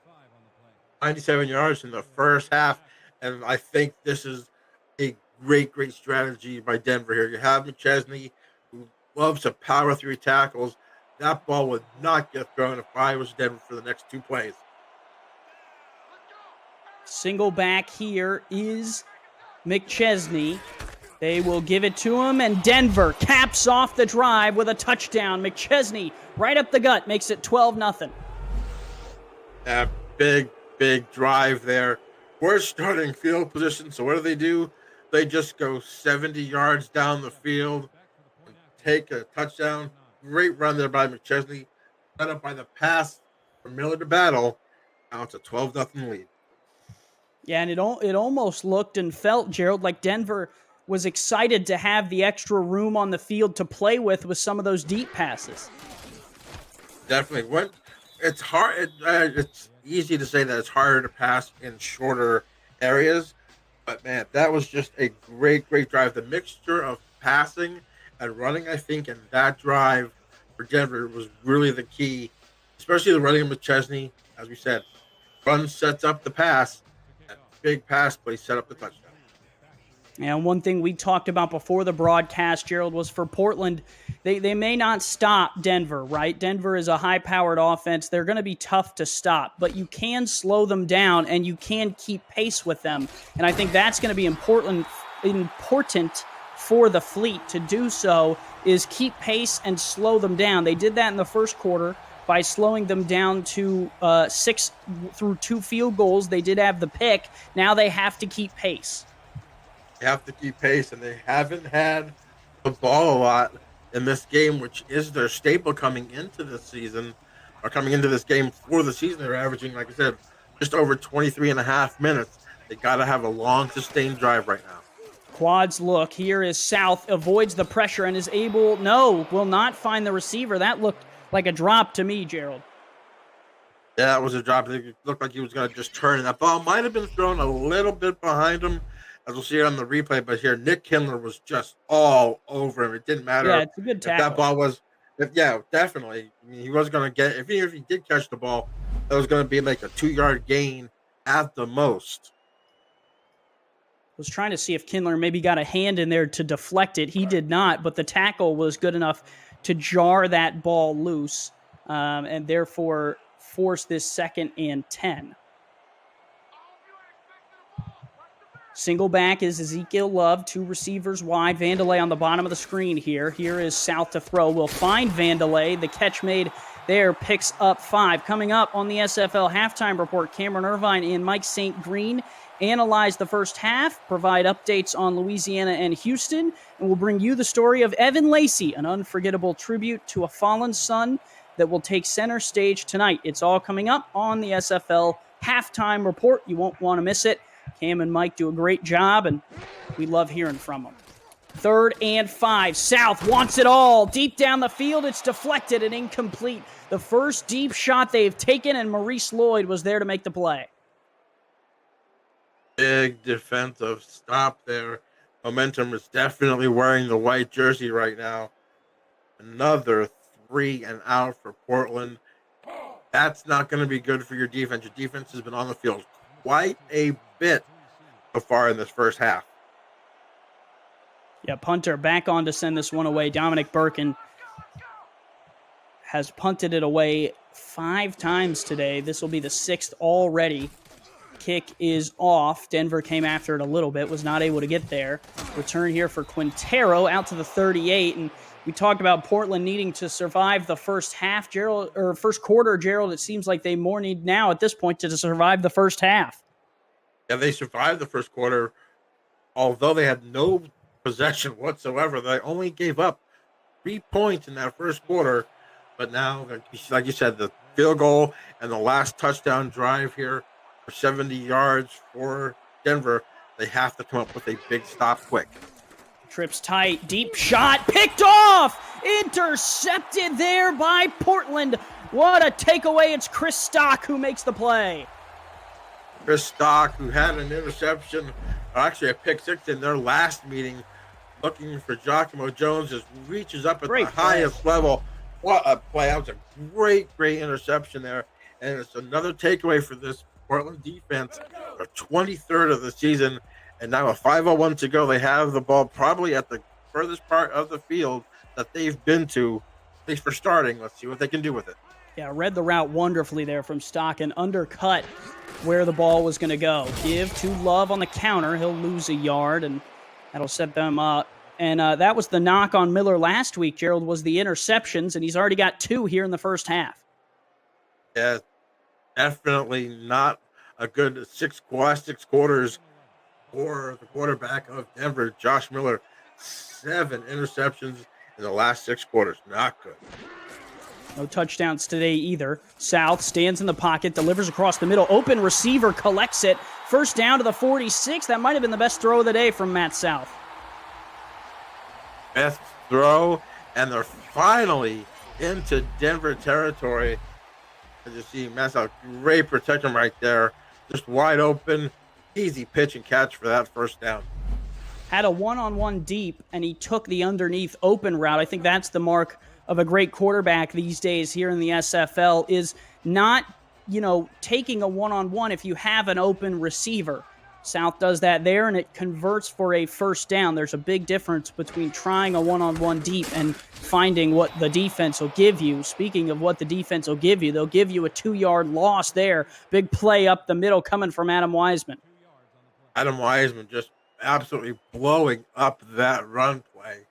97 yards in the first half, and I think this is a great strategy by Denver here. You have McChesney, who loves to power through tackles. That ball would not get thrown if I was Denver for the next 2 plays. Single back here is McChesney. They will give it to him, and Denver caps off the drive with a touchdown. McChesney right up the gut makes it 12-0. That big drive there. We're starting field position, so what do? They just go 70 yards down the field and take a touchdown. Great run there by McChesney. Set up by the pass from Miller to Battle. Now it's a 12-0 lead. Yeah, and it almost looked and felt, Gerald, like Denver was excited to have the extra room on the field to play with some of those deep passes. Definitely. It's hard. It's easy to say that it's harder to pass in shorter areas, but man, that was just a great drive. The mixture of passing and running, I think, in that drive for Denver was really the key, especially the running of McChesney. As we said, run sets up the pass. That big pass play set up the touchdown. And one thing we talked about before the broadcast, Gerald, was for Portland, they may not stop Denver, right? Denver is a high-powered offense. They're going to be tough to stop, but you can slow them down and you can keep pace with them. And I think that's going to be important for the Fleet to do so, is keep pace and slow them down. They did that in the first quarter by slowing them down to 6 through 2 field goals. They did have the pick. Now they have to keep pace. They have to keep pace, and they haven't had the ball a lot in this game, which is their staple coming into this season, or coming into this game for the season. They're averaging, like I said, just over 23.5 minutes. They got to have a long, sustained drive right now. Quads look. Here is South, avoids the pressure and will not find the receiver. That looked like a drop to me, Gerald. Yeah, that was a drop. It looked like he was going to just turn. That ball might have been thrown a little bit behind him, as we'll see it on the replay. But here, Nick Kindler was just all over him. It didn't matter. Yeah, it's a good tackle. That ball was, definitely. I mean, he was going to get, even if he did catch the ball, that was going to be like a 2-yard gain at the most. Was trying to see if Kindler maybe got a hand in there to deflect it. He did not, but the tackle was good enough to jar that ball loose and therefore force this 2nd and 10. Single back is Ezekiel Love, 2 receivers wide. Vandelay on the bottom of the screen here. Here is South to throw. We'll find Vandelay. The catch made there picks up 5. Coming up on the SFL halftime report, Cameron Irvine and Mike St. Green analyze the first half, provide updates on Louisiana and Houston, and we'll bring you the story of Evan Lacy, an unforgettable tribute to a fallen son that will take center stage tonight. It's all coming up on the SFL halftime report. You won't want to miss it. Cam and Mike do a great job, and we love hearing from them. 3rd and 5. South wants it all. Deep down the field, it's deflected and incomplete. The first deep shot they've taken, and Maurice Lloyd was there to make the play. Big defensive stop there. Momentum is definitely wearing the white jersey right now. Another 3 and out for Portland. That's not going to be good for your defense. Your defense has been on the field quite a bit so far in this first half. Yeah, punter back on to send this one away. Dominic Birkin has punted it away 5 times today. This will be the 6th already. Kick is off. Denver came after it a little bit, was not able to get there. Return here for Quintero out to the 38, and we talked about Portland needing to survive the first half, Gerald, or first quarter, Gerald. It seems like they more need now at this point to survive the first half. Yeah, they survived the first quarter, although they had no possession whatsoever. They only gave up 3 points in that first quarter, but now, like you said, the field goal and the last touchdown drive here for 70 yards for Denver, they have to come up with a big stop quick. Trips tight, deep shot, picked off, intercepted there by Portland. What a takeaway. It's Chris Stock who makes the play. Chris Stock, who had an interception, or actually a pick 6 in their last meeting, looking for Giacomo Jones, just reaches up at the highest level. What a play. That was a great interception there. And it's another takeaway for this Portland defense, their 23rd of the season. And now with 5:01 to go, they have the ball probably at the furthest part of the field that they've been to, at least for starting. Let's see what they can do with it. Yeah, read the route wonderfully there from Stock and undercut where the ball was going to go. Give to Love on the counter. He'll lose a yard, and that'll set them up. And that was the knock on Miller last week, Gerald, was the interceptions, and he's already got 2 here in the first half. Yeah, definitely not a good last 6 quarters for the quarterback of Denver, Josh Miller. 7 interceptions in the last 6 quarters. Not good. No touchdowns today either. South stands in the pocket, delivers across the middle. Open receiver collects it. First down to the 46. That might have been the best throw of the day from Matt South. Best throw, and they're finally into Denver territory. As you see, Matt South, great protection right there. Just wide open. Easy pitch and catch for that first down. Had a one-on-one deep, and he took the underneath open route. I think that's the mark of a great quarterback these days here in the SFL, is not, taking a one-on-one if you have an open receiver. South does that there, and it converts for a first down. There's a big difference between trying a one-on-one deep and finding what the defense will give you. Speaking of what the defense will give you, they'll give you a 2-yard loss there. Big play up the middle coming from Adam Wiseman. Adam Wiseman just absolutely blowing up that run play.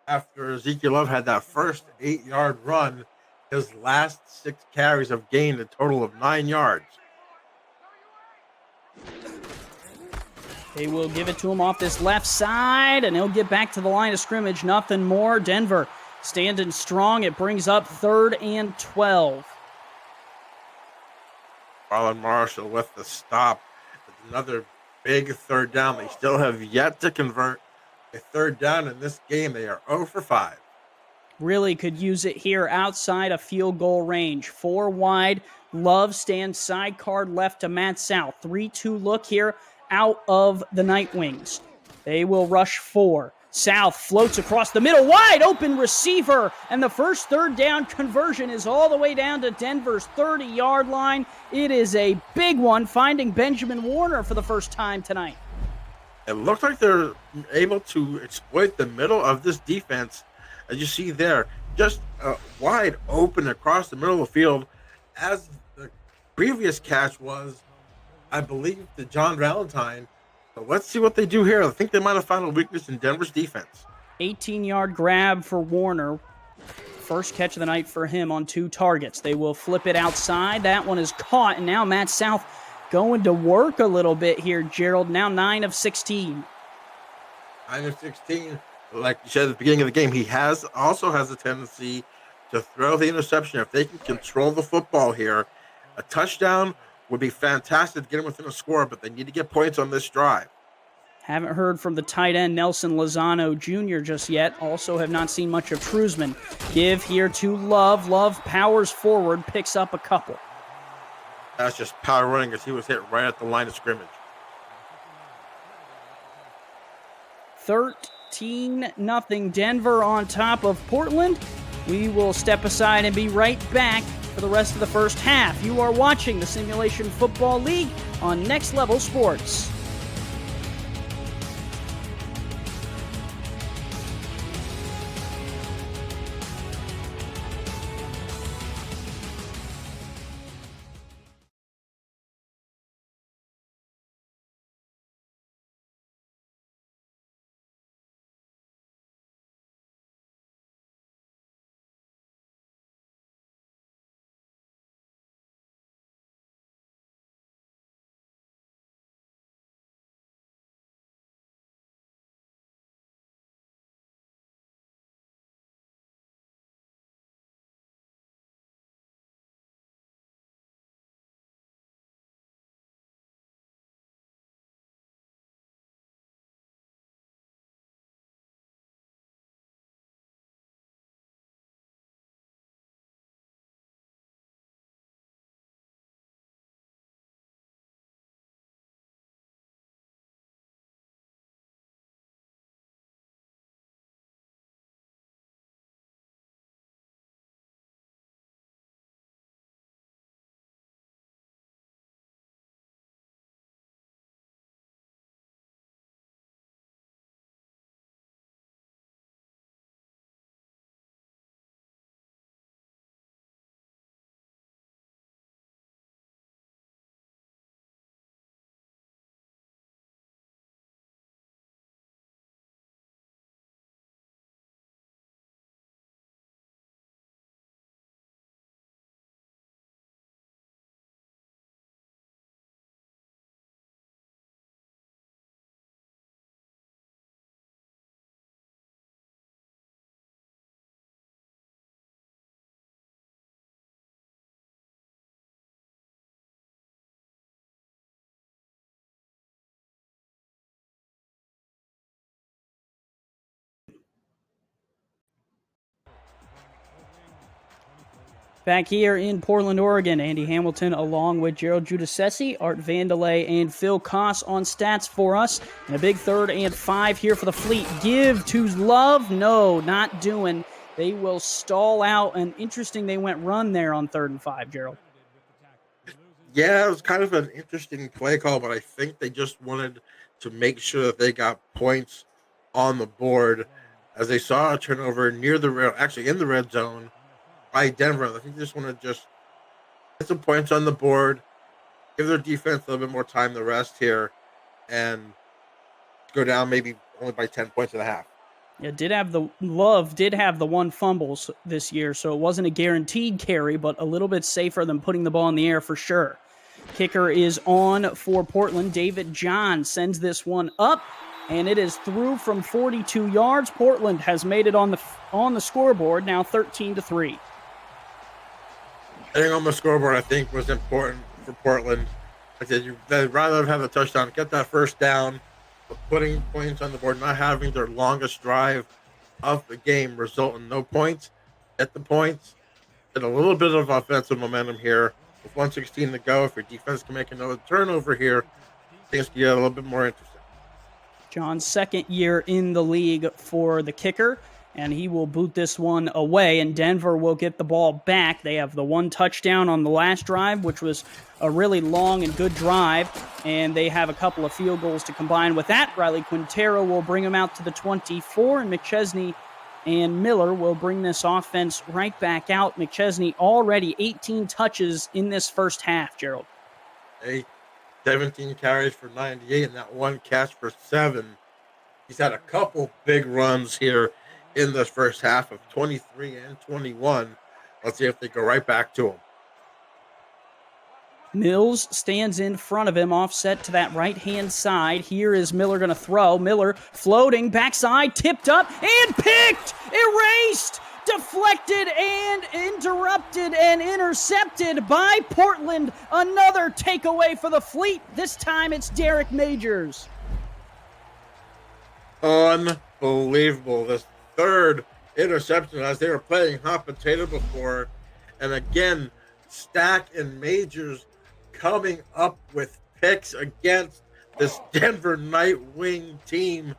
After Ezekiel Love had that first 8-yard run, his last 6 carries have gained a total of 9 yards. They will give it to him off this left side, and he'll get back to the line of scrimmage. Nothing more. Denver standing strong. It brings up 3rd and 12. Marlon Marshall with the stop. Another big third down. They still have yet to convert a third down in this game. They are 0 for 5. Really could use it here outside of field goal range. 4 wide. Love stands side card left to Matt South. 3-2 look here out of the Night Wings. They will rush 4. South floats across the middle. Wide open receiver. And the first third down conversion is all the way down to Denver's 30-yard line. It is a big one, finding Benjamin Warner for the first time tonight. It looks like they're able to exploit the middle of this defense. As you see there, just wide open across the middle of the field, as the previous catch was, I believe, to John Valentine. So let's see what they do here. I think they might have found a weakness in Denver's defense. 18-yard grab for Warner. First catch of the night for him on 2 targets. They will flip it outside. That one is caught, and now Matt South going to work a little bit here, Gerald. Now 9 of 16. 9 of 16. Like you said at the beginning of the game, he also has a tendency to throw the interception. If they can control the football here, a touchdown would be fantastic to get them within a score, but they need to get points on this drive. Haven't heard from the tight end Nelson Lozano Jr. just yet. Also have not seen much of Truzman. Give here to Love. Love powers forward, picks up a couple. That's just power running as he was hit right at the line of scrimmage. 13-0 Denver on top of Portland. We will step aside and be right back for the rest of the first half. You are watching the Simulation Football League on Next Level Sports. Back here in Portland, Oregon, Andy Hamilton along with Gerald Giudice, Art Vandelay, and Phil Koss on stats for us. And a big 3rd and 5 here for the Fleet. Give to Love. No, not doing. They will stall out. And interesting, they went run there on 3rd and 5, Gerald. Yeah, it was kind of an interesting play call, but I think they just wanted to make sure that they got points on the board as they saw a turnover near the red, actually in the red zone by Denver. I think they just want to just get some points on the board, give their defense a little bit more time the rest here, and go down maybe only by 10 points and a half. Yeah, Love did have the 1 fumbles this year, so it wasn't a guaranteed carry, but a little bit safer than putting the ball in the air for sure. Kicker is on for Portland. David John sends this one up, and it is through from 42 yards. Portland has made it on the scoreboard, now 13-3. Getting on the scoreboard, I think, was important for Portland. I said they'd rather have a touchdown, get that first down, but putting points on the board, not having their longest drive of the game result in no points. Get the points, get a little bit of offensive momentum here. With 1:16 to go, if your defense can make another turnover here, things can get a little bit more interesting. John's 2nd year in the league for the kicker, and he will boot this one away, and Denver will get the ball back. They have the 1 touchdown on the last drive, which was a really long and good drive, and they have a couple of field goals to combine with that. Riley Quintero will bring them out to the 24, and McChesney and Miller will bring this offense right back out. McChesney already 18 touches in this first half, Gerald. 17 carries for 98 and that 1 catch for 7. He's had a couple big runs here in this first half of 23 and 21. Let's see if they go right back to him. Mills stands in front of him, offset to that right-hand side. Here is Miller going to throw. Miller floating, backside, tipped up, and picked! Erased! Deflected and interrupted and intercepted by Portland. Another takeaway for the Fleet. This time it's Derek Majors. Unbelievable. This third interception as they were playing hot potato before. And again, Stack and Majors coming up with picks against this Denver Nightwing team.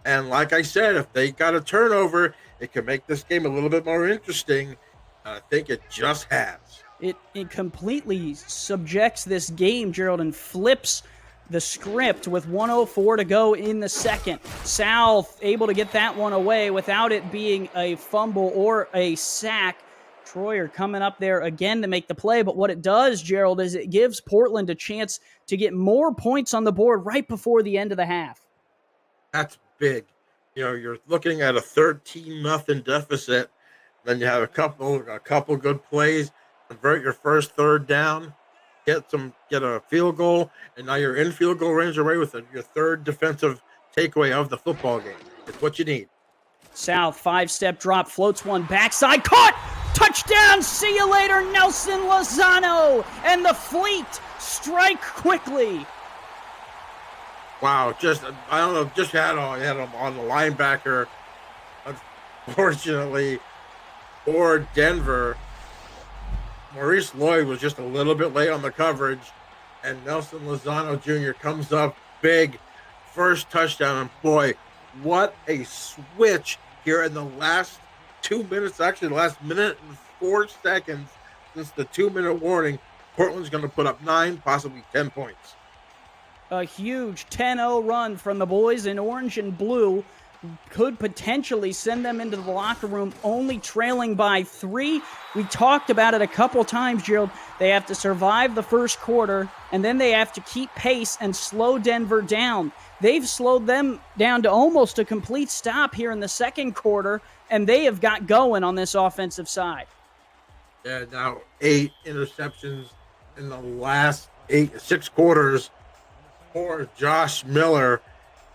And like I said, if they got a turnover, it could make this game a little bit more interesting. I think it just has. It completely subjects this game, Gerald, and flips the script with 1:04 to go in the second. South able to get that one away without it being a fumble or a sack. Troyer coming up there again to make the play, but what it does, Gerald, is it gives Portland a chance to get more points on the board right before the end of the half. That's big. You know, you're looking at a 13-0 deficit. Then you have a couple good plays, convert your first third down, get a field goal, and now you're in field goal range away with your third defensive takeaway of the football game. It's what you need. South, 5-step drop, floats one backside, caught! Touchdown! See you later, Nelson Lozano! And the Fleet strike quickly. Wow, just had him on the linebacker. Unfortunately, for Denver, Maurice Lloyd was just a little bit late on the coverage, and Nelson Lozano Jr. comes up big, first touchdown. And boy, what a switch here in the last 2 minutes, actually the last minute and 4 seconds since the 2-minute warning. Portland's going to put up 9, possibly 10 points. A huge 10-0 run from the boys in orange and blue could potentially send them into the locker room only trailing by 3. We talked about it a couple times, Gerald. They have to survive the first quarter, and then they have to keep pace and slow Denver down. They've slowed them down to almost a complete stop here in the second quarter, and they have got going on this offensive side. Yeah, now 8 interceptions in the last 6 quarters for Josh Miller.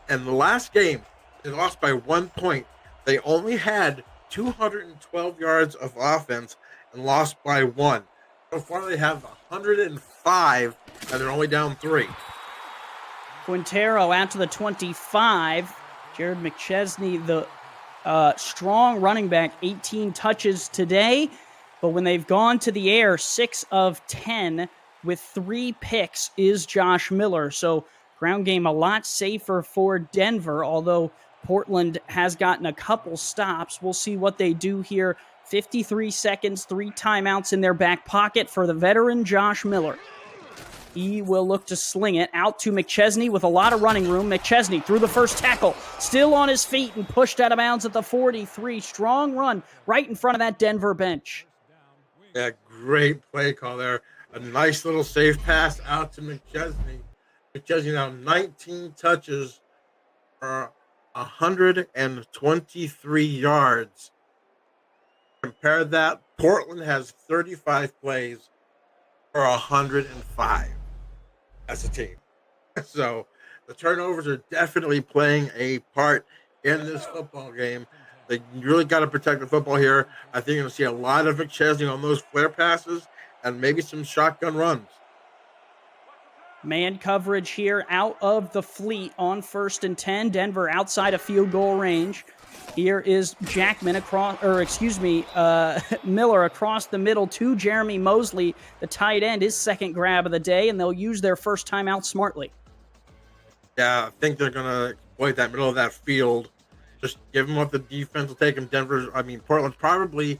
And the last game, they lost by 1 point. They only had 212 yards of offense and lost by 1. So far, they have 105, and they're only down 3. Quintero out to the 25. Jared McChesney, the strong running back, 18 touches today. But when they've gone to the air, 6 of 10 with 3 picks is Josh Miller. So ground game a lot safer for Denver, although Portland has gotten a couple stops. We'll see what they do here. 53 seconds, 3 timeouts in their back pocket for the veteran Josh Miller. He will look to sling it out to McChesney with a lot of running room. McChesney through the first tackle, still on his feet and pushed out of bounds at the 43. Strong run right in front of that Denver bench. Yeah, great play call there. A nice little safe pass out to McChesney. McChesney now 19 touches for 123 yards. Compare that, Portland has 35 plays for 105 as a team. So the turnovers are definitely playing a part in this football game. They really got to protect the football here. I think you're going to see a lot of McChesney on those flare passes and maybe some shotgun runs. Man coverage here out of the Fleet on 1st and 10. Denver outside of field goal range. Here is Miller across the middle to Jeremy Mosley, the tight end, his second grab of the day, and they'll use their first timeout smartly. Yeah, I think they're going to exploit that middle of that field. Just give them what the defense will take them. Portland's probably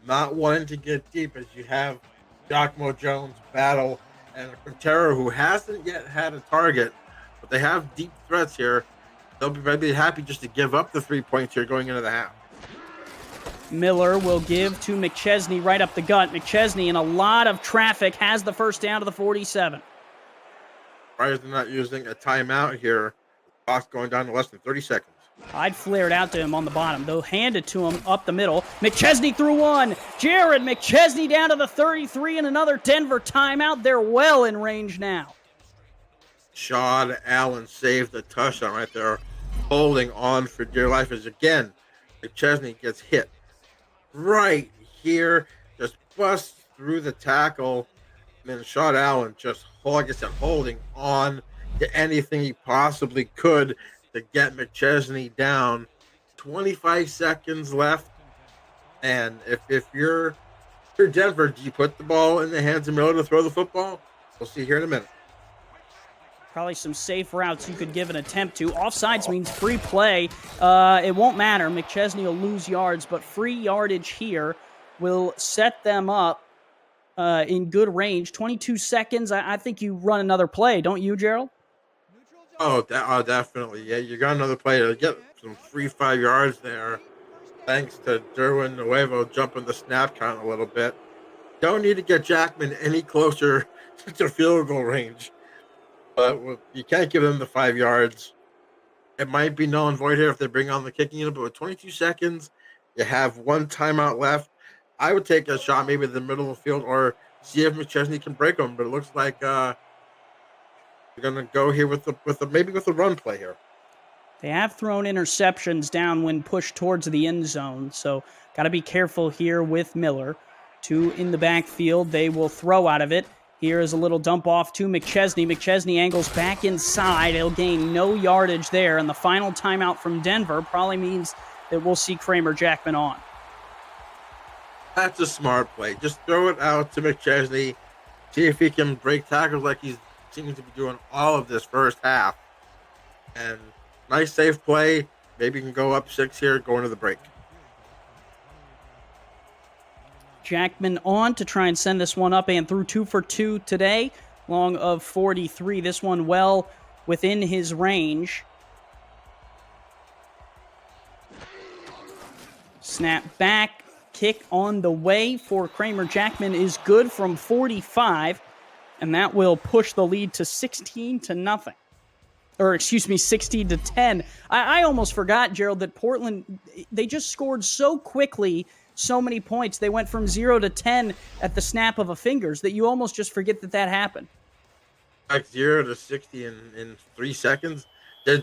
not wanting to get deep as you have Giacomo Jones battle and Quintero, who hasn't yet had a target, but they have deep threats here. They'll be maybe happy just to give up the 3 points here going into the half. Miller will give to McChesney right up the gut. McChesney, in a lot of traffic, has the first down to the 47. Surprised they're not using a timeout here. Clock's going down to less than 30 seconds. I'd flare it out to him on the bottom. They'll hand it to him up the middle. McChesney through one. Jared McChesney down to the 33 and another Denver timeout. They're well in range now. Sean Allen saved the touchdown right there, holding on for dear life as again, McChesney gets hit right here bust through the tackle, and then Sean Allen just, like I said, holding on to anything he possibly could to get McChesney down. 25 seconds left, and if you're Denver, do you put the ball in the hands of Miller to throw the football? We'll see here in a minute. Probably some safe routes you could give an attempt to. Offsides means free play. It won't matter. McChesney will lose yards, but free yardage here will set them up in good range. 22 seconds. I think you run another play, don't you, Gerald? Oh, definitely. Yeah, you got another play to get some free 5 yards there. Thanks to Derwin Nuevo jumping the snap count a little bit. Don't need to get Jackman any closer to field goal range. But you can't give them the 5 yards. It might be null and void here if they bring on the kicking unit, but with 22 seconds, you have one timeout left. I would take a shot maybe in the middle of the field or see if McChesney can break them. But it looks like you're gonna go here with a run play here. They have thrown interceptions down when pushed towards the end zone, so got to be careful here with Miller. 2 in the backfield. They will throw out of it. Here is a little dump off to McChesney. McChesney angles back inside. He'll gain no yardage there, and the final timeout from Denver probably means that we'll see Kramer Jackman on. That's a smart play. Just throw it out to McChesney. See if he can break tackles like he seems to be doing all of this first half. And nice safe play. Maybe you can go up 6 here, go into the break. Jackman on to try and send this one up and through 2 for 2 today. Long of 43. This one well within his range. Snap back. Kick on the way for Kramer Jackman is good from 45. And that will push the lead to 16-0. Or, 16-10. I almost forgot, Gerald, that Portland, they just scored so quickly, so many points. They went from 0 to 10 at the snap of a fingers that you almost just forget that happened. Like 0 to 60 in 3 seconds. They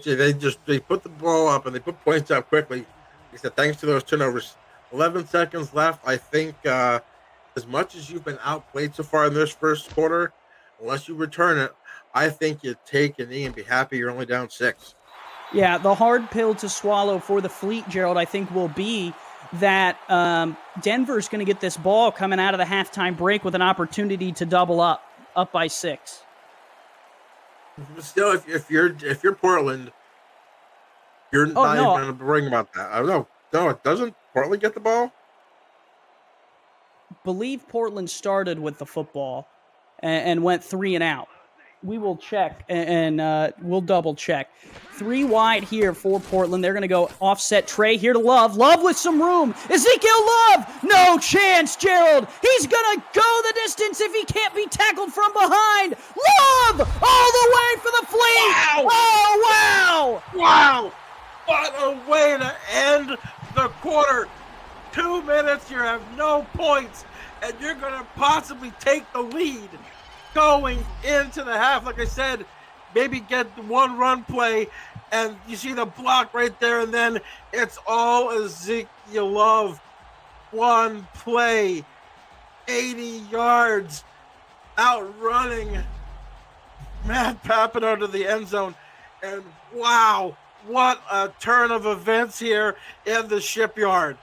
put the ball up and they put points up quickly. He said, thanks to those turnovers. 11 seconds left. I think as much as you've been outplayed so far in this first quarter, unless you return it, I think you take a knee and be happy you're only down 6. Yeah, the hard pill to swallow for the Fleet, Gerald, I think will be that Denver's going to get this ball coming out of the halftime break with an opportunity to double up by 6. Still, if you're Portland, you're not even going to worry about that. I don't know. No, doesn't Portland get the ball? Believe Portland started with the football and went 3 and out. We will check and we'll double check. 3 wide here for Portland. They're going to go offset Trey here to Love. Love with some room. Ezekiel Love. No chance, Gerald. He's going to go the distance if he can't be tackled from behind. Love all the way for the Fleet. Wow. Oh, wow. Wow. What a way to end the quarter. 2 minutes, you have no points, and you're going to possibly take the lead going into the half. Like I said, maybe get one run play, and you see the block right there, and then it's all Ezekiel Love. One play, 80 yards, outrunning Matt Papineau to the end zone, and wow, what a turn of events here in the shipyard.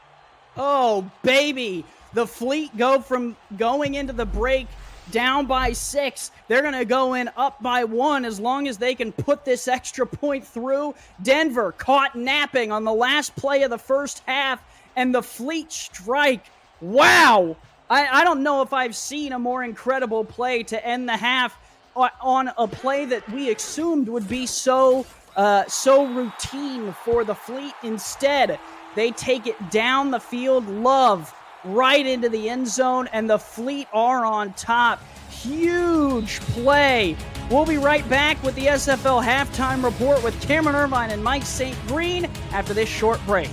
Oh, baby. The Fleet go from going into the break down by 6. They're going to go in up by 1 as long as they can put this extra point through. Denver caught napping on the last play of the first half, and the Fleet strike. Wow. I don't know if I've seen a more incredible play to end the half on a play that we assumed would be so routine for the Fleet. Instead, they take it down the field. Love right into the end zone, and the Fleet are on top. Huge play. We'll be right back with the SFL halftime report with Cameron Irvine and Mike St. Green after this short break.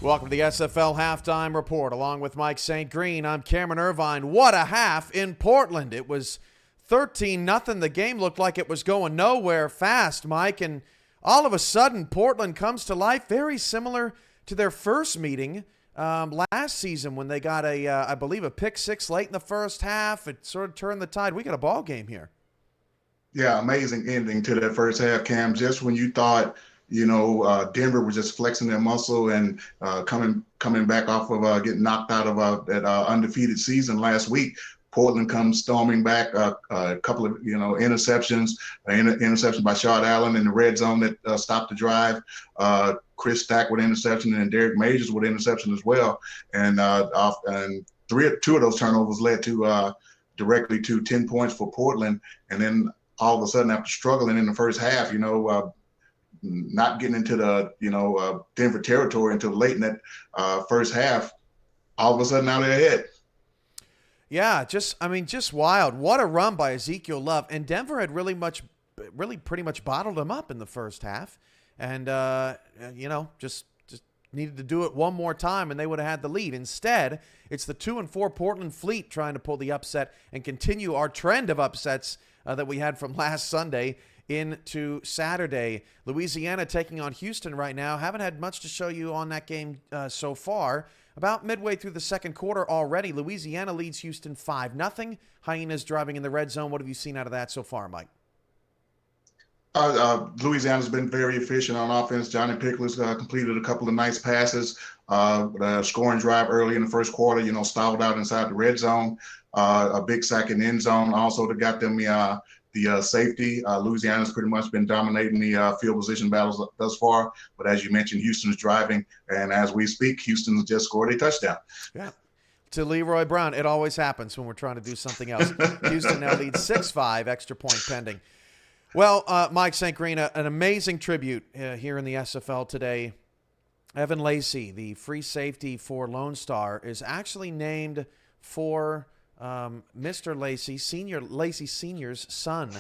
Welcome to the SFL Halftime Report. Along with Mike St. Green, I'm Cameron Irvine. What a half in Portland. It was 13-0. The game looked like it was going nowhere fast, Mike, and all of a sudden Portland comes to life, very similar to their first meeting last season when they got I believe a pick six late in the first half. It sort of turned the tide. We got a ball game here. Yeah, amazing ending to that first half, Cam. Just when you thought, Denver was just flexing their muscle and coming back off of getting knocked out of that undefeated season last week, Portland comes storming back. A couple of interceptions, interception by Shard Allen in the red zone that stopped the drive. Chris Stack with interception and Derek Majors with interception as well. And two of those turnovers led to directly to 10 points for Portland. And then all of a sudden, after struggling in the first half, not getting into the Denver territory until late in that first half, all of a sudden now they're ahead. Yeah, just wild. What a run by Ezekiel Love. And Denver had really pretty much bottled him up in the first half. And, just needed to do it one more time and they would have had the lead. Instead, it's the 2-4 Portland Fleet trying to pull the upset and continue our trend of upsets that we had from last Sunday into Saturday. Louisiana taking on Houston right now. Haven't had much to show you on that game so far. About midway through the second quarter already, Louisiana leads Houston 5-0. Hyenas driving in the red zone. What have you seen out of that so far, Mike? Louisiana's been very efficient on offense. Johnny Pickler's completed a couple of nice passes. Scoring drive early in the first quarter, stalled out inside the red zone. A big sack in the end zone also that got them the safety. Louisiana's pretty much been dominating the field position battles thus far. But as you mentioned, Houston's driving. And as we speak, Houston's just scored a touchdown. Yeah. To Leroy Brown. It always happens when we're trying to do something else. Houston now leads 6-5, extra point pending. Well, Mike St. Green, an amazing tribute here in the SFL today. Evan Lacy, the free safety for Lone Star, is actually named for Mr. Lacy Sr.'s son,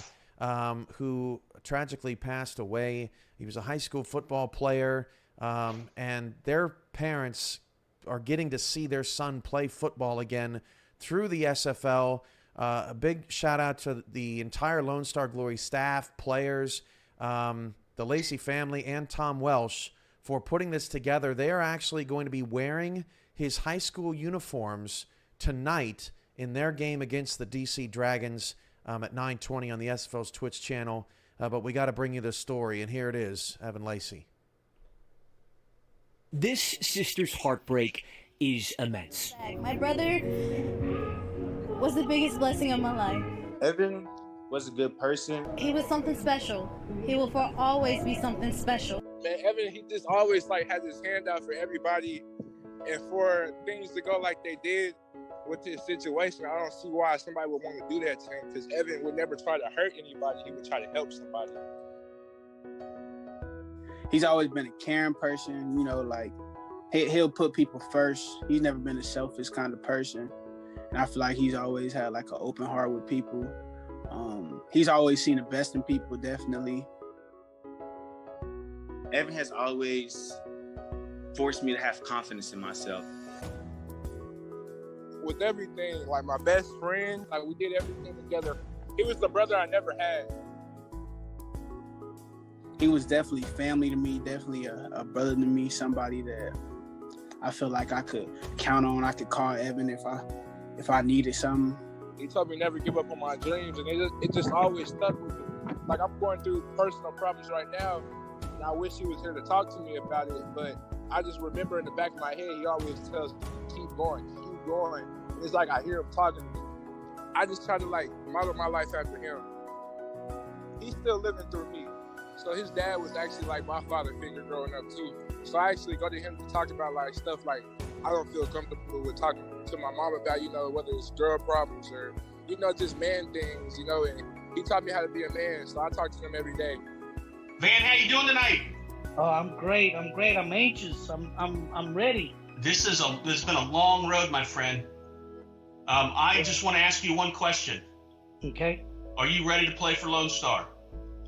who tragically passed away. He was a high school football player, and their parents are getting to see their son play football again through the SFL. A big shout out to the entire Lone Star Glory staff, players, the Lacy family, and Tom Welsh for putting this together. They are actually going to be wearing his high school uniforms tonight in their game against the DC Dragons at 9:20 on the SFL's Twitch channel. But we got to bring you this story, and here it is, Evan Lacy. This sister's heartbreak is immense. My brother was the biggest blessing of my life. Evan was a good person. He was something special. He will for always be something special. Man, Evan, he just always has his hand out for everybody, and for things to go like they did with this situation, I don't see why somebody would want to do that to him, because Evan would never try to hurt anybody. He would try to help somebody. He's always been a caring person, he'll put people first. He's never been a selfish kind of person. And I feel like he's always had an open heart with people. He's always seen the best in people, definitely. Evan has always forced me to have confidence in myself. With everything, my best friend, we did everything together. He was the brother I never had. He was definitely family to me, definitely a brother to me, somebody that I feel like I could count on. I could call Evan if I needed something. He told me never give up on my dreams, and it just always stuck with me. I'm going through personal problems right now, and I wish he was here to talk to me about it, but I just remember in the back of my head, he always tells me, keep going. And it's I hear him talking to me. I just try to model my life after him. He's still living through me. So his dad was actually my father figure growing up too. So I actually go to him to talk about stuff I don't feel comfortable with talking to my mom about, whether it's girl problems or, just man things, and he taught me how to be a man. So I talk to him every day. Van, how you doing tonight? Oh, I'm great. I'm anxious. I'm ready. This has been a long road, my friend. I just want to ask you one question. Okay. Are you ready to play for Lone Star?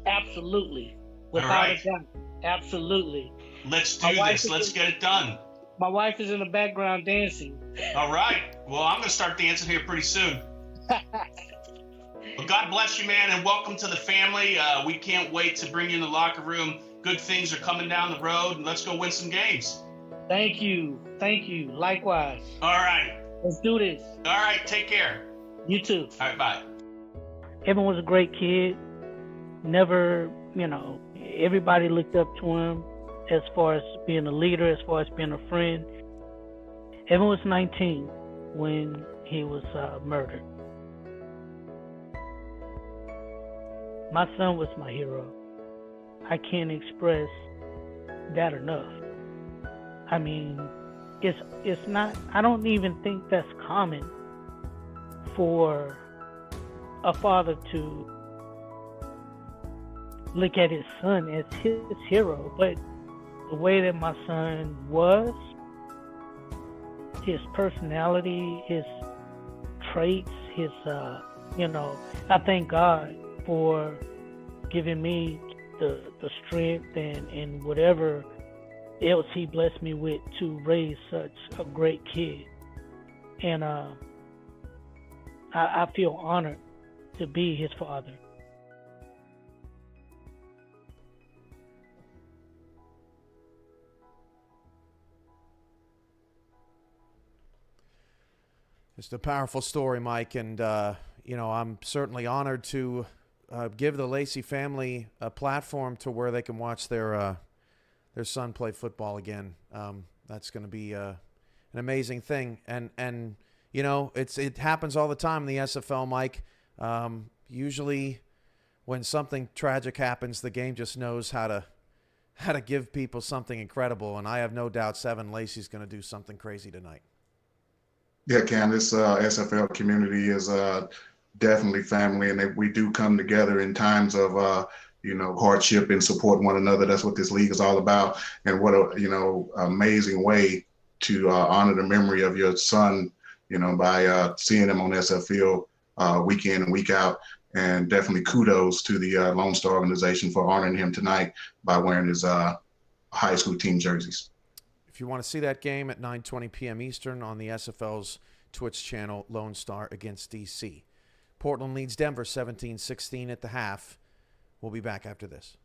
Absolutely. Without a doubt. Absolutely. Let's do this. Let's get it done. My wife is in the background dancing. All right. Well, I'm going to start dancing here pretty soon. Well, God bless you, man, and welcome to the family. We can't wait to bring you in the locker room. Good things are coming down the road, and let's go win some games. Thank you. Thank you. Likewise. All right. Let's do this. All right. Take care. You too. All right. Bye. Evan was a great kid. Never, everybody looked up to him as far as being a leader, as far as being a friend. Evan was 19 when he was murdered. My son was my hero. I can't express that enough. I mean, it's not, I don't even think that's common for a father to look at his son as his hero, but the way that my son was, his personality, his traits, his, I thank God for giving me the strength and whatever else he blessed me with to raise such a great kid. And I feel honored to be his father. It's a powerful story, Mike, and I'm certainly honored to give the Lacy family a platform to where they can watch their son play football again. That's going to be an amazing thing, and it happens all the time in the SFL, Mike. Usually, when something tragic happens, the game just knows how to give people something incredible, and I have no doubt Lacy's going to do something crazy tonight. Yeah, Cam, this SFL community is definitely family, and we do come together in times of hardship and support one another. That's what this league is all about. And what a amazing way to honor the memory of your son, by seeing him on SFL week in and week out. And definitely kudos to the Lone Star organization for honoring him tonight by wearing his high school team jerseys. If you want to see that game at 9:20 p.m. Eastern on the SFL's Twitch channel, Lone Star against DC. Portland leads Denver 17-16 at the half. We'll be back after this.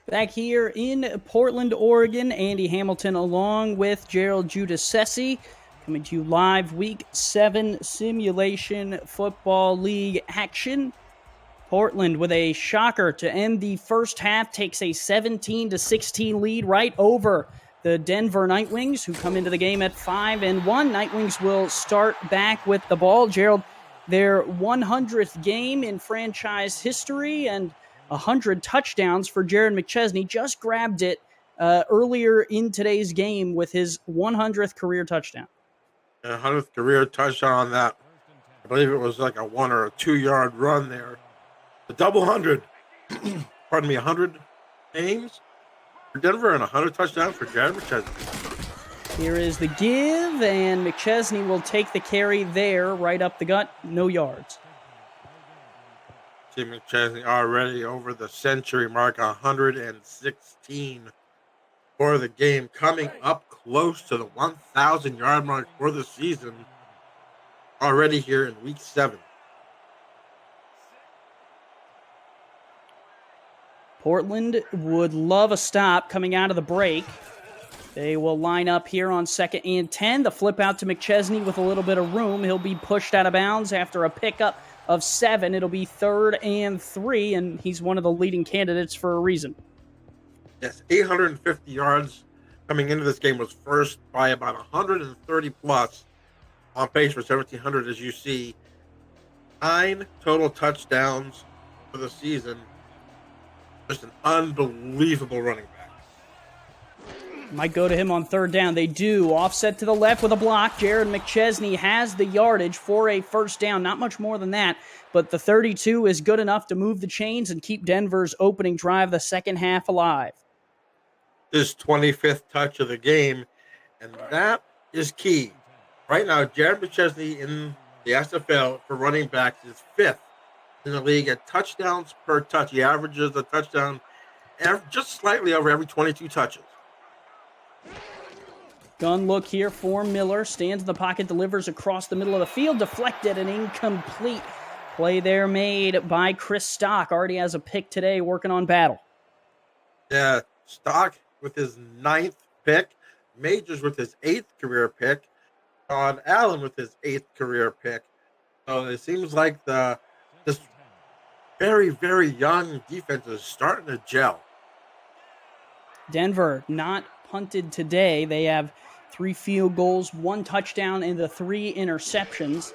Back here in Portland, Oregon, Andy Hamilton along with Gerald Giudice Coming to you live, Week 7 Simulation Football League action. Portland with a shocker to end the first half takes a 17-16 lead right over the Denver Nightwings, who come into the game at 5-1. Nightwings will start back with the ball. Gerald, their 100th game in franchise history and 100 touchdowns for Jared McChesney. Just grabbed it earlier in today's game with his 100th career touchdown. 100th career touchdown on that. I believe it was like a 1 or a 2 yard run there. The double 100, pardon me, 100 games for Denver and 100 touchdowns for Jared McChesney. Here is the give, and McChesney will take the carry there, right up the gut, no yards. See McChesney already over the century mark, 116 for the game, coming up close to the 1,000 yard mark for the season already here in week 7. Portland would love a stop coming out of the break. They will line up here on 2nd and 10. The flip out to McChesney with a little bit of room. He'll be pushed out of bounds after a pickup of 7. It'll be 3rd and 3, and he's one of the leading candidates for a reason. Yes, 850 yards coming into this game, was first by about 130 plus, on pace for 1,700 as you see. 9 total touchdowns for the season. Just an unbelievable running back. Might go to him on 3rd down. They do. Offset to the left with a block. Jared McChesney has the yardage for a first down. Not much more than that, but the 32 is good enough to move the chains and keep Denver's opening drive the second half alive. His 25th touch of the game, and that is key. Right now, Jared McChesney in the SFL for running backs is 5th in the league at touchdowns per touch. He averages a touchdown just slightly over every 22 touches. Gun look here for Miller. Stands in the pocket, delivers across the middle of the field. Deflected and incomplete. Play there made by Chris Stock. Already has a pick today, working on battle. Yeah, Stock with his 9th pick. Majors with his 8th career pick. Todd Allen with his 8th career pick. So it seems like this very, very young defense is starting to gel. Denver not punted today. They have 3 field goals, 1 touchdown, and the 3 interceptions.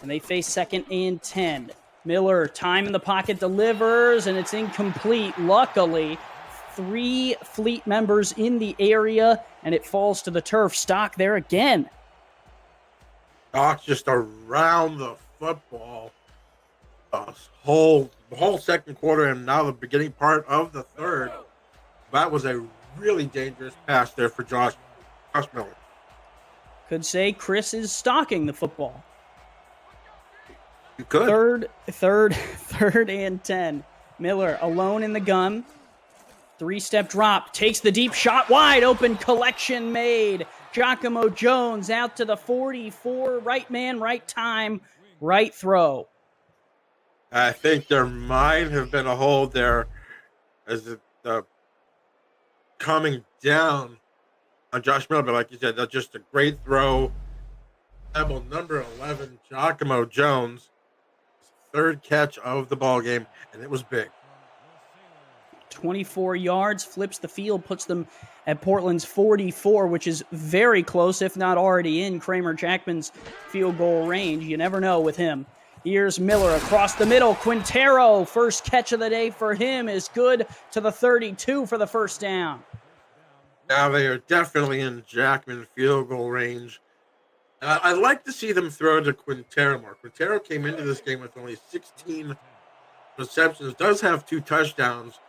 And they face 2nd and 10. Miller, time in the pocket, delivers, and it's incomplete. Luckily, 3 Fleet members in the area, and it falls to the turf. Stock there again. Stock just around the football. The whole second quarter and now the beginning part of the third. That was a really dangerous pass there for Josh Miller. Could say Chris is stalking the football. You could. Third and 10. Miller alone in the gun. 3-step drop. Takes the deep shot. Wide open collection made. Giacomo Jones out to the 44. Right man, right time, right throw. I think there might have been a hold there as coming down on Josh Miller, but like you said, that's just a great throw. Number 11, Giacomo Jones, 3rd catch of the ball game, and it was big. 24 yards, flips the field, puts them at Portland's 44, which is very close, if not already in Kramer Jackman's field goal range. You never know with him. Here's Miller across the middle. Quintero, first catch of the day for him, is good to the 32 for the first down. Now they are definitely in Jackman field goal range. I'd like to see them throw to Quintero more. Quintero came into this game with only 16 receptions, does have 2 touchdowns.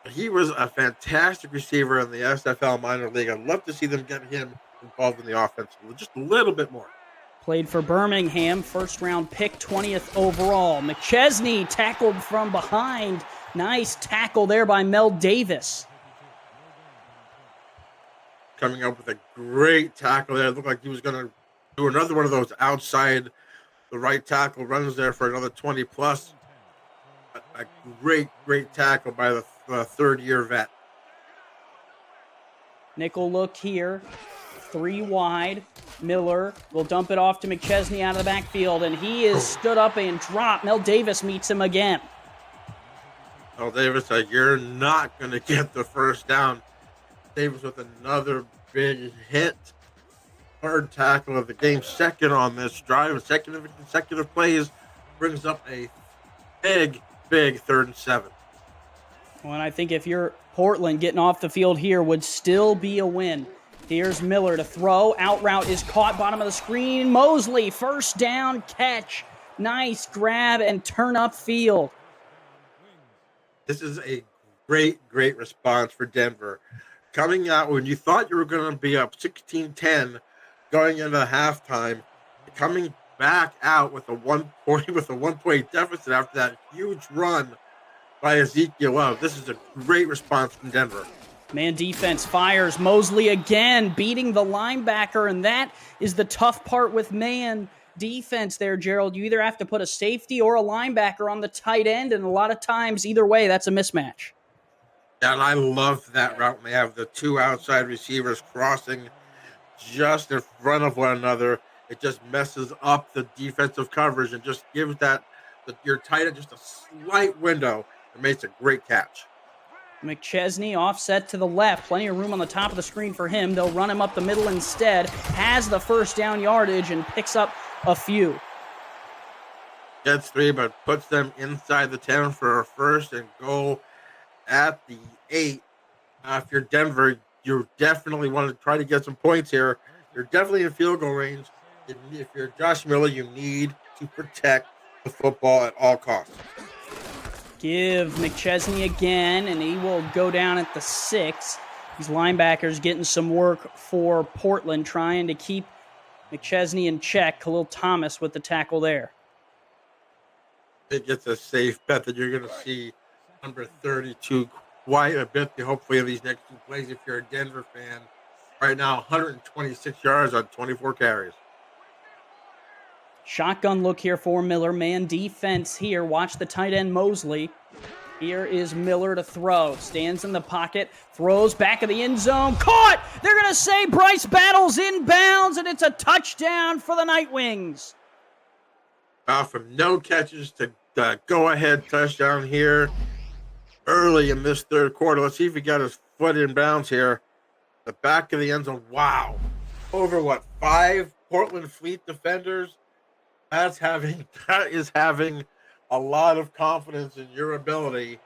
But he was a fantastic receiver in the SFL minor league. I'd love to see them get him involved in the offense just a little bit more. Played for Birmingham, first-round pick, 20th overall. McChesney tackled from behind. Nice tackle there by Mel Davis. Coming up with a great tackle there. It looked like he was going to do another one of those outside the right tackle runs there for another 20-plus. A great tackle by the third-year vet. Nickel look here. 3 wide. Miller will dump it off to McChesney out of the backfield, and he is stood up and dropped. Mel Davis meets him again. Mel Davis said, you're not going to get the first down. Davis with another big hit. Third tackle of the game, second on this drive, second of consecutive plays, brings up a big 3rd and 7. Well, and I think if you're Portland, getting off the field here would still be a win. Here's Miller to throw. Out route is caught, bottom of the screen. Mosley, first down catch. Nice grab and turn up field. This is a great response for Denver. Coming out when you thought you were going to be up 16-10 going into halftime, coming back out with a 1-point deficit after that huge run by Ezekiel Love. This is a great response from Denver. Man defense fires. Mosley again beating the linebacker, and that is the tough part with man defense there, Gerald. You either have to put a safety or a linebacker on the tight end, and a lot of times, either way, that's a mismatch. Yeah, and I love that route. They have the 2 outside receivers crossing just in front of one another. It just messes up the defensive coverage and just gives your tight end just a slight window. It makes a great catch. McChesney offset to the left. Plenty of room on the top of the screen for him. They'll run him up the middle instead. Has the first down yardage and picks up a few. Gets 3, but puts them inside the 10 for a first and goal at the 8. If you're Denver, you definitely want to try to get some points here. You're definitely in field goal range. If you're Josh Miller, you need to protect the football at all costs. Give McChesney again, and he will go down at the 6. These linebackers getting some work for Portland, trying to keep McChesney in check. Khalil Thomas with the tackle there. It gets a safe bet that you're going to see number 32 quite a bit, hopefully, in these next 2 plays if you're a Denver fan. Right now, 126 yards on 24 carries. Shotgun look here for Miller. Man defense here. Watch the tight end Mosley. Here is Miller to throw. Stands in the pocket. Throws back of the end zone. Caught! They're going to say Bryce Battles inbounds, and it's a touchdown for the Night Wings. From no catches to go-ahead touchdown here early in this third quarter. Let's see if he got his foot in bounds here. The back of the end zone. Wow. Over 5 Portland Fleet defenders? That is having a lot of confidence in your ability.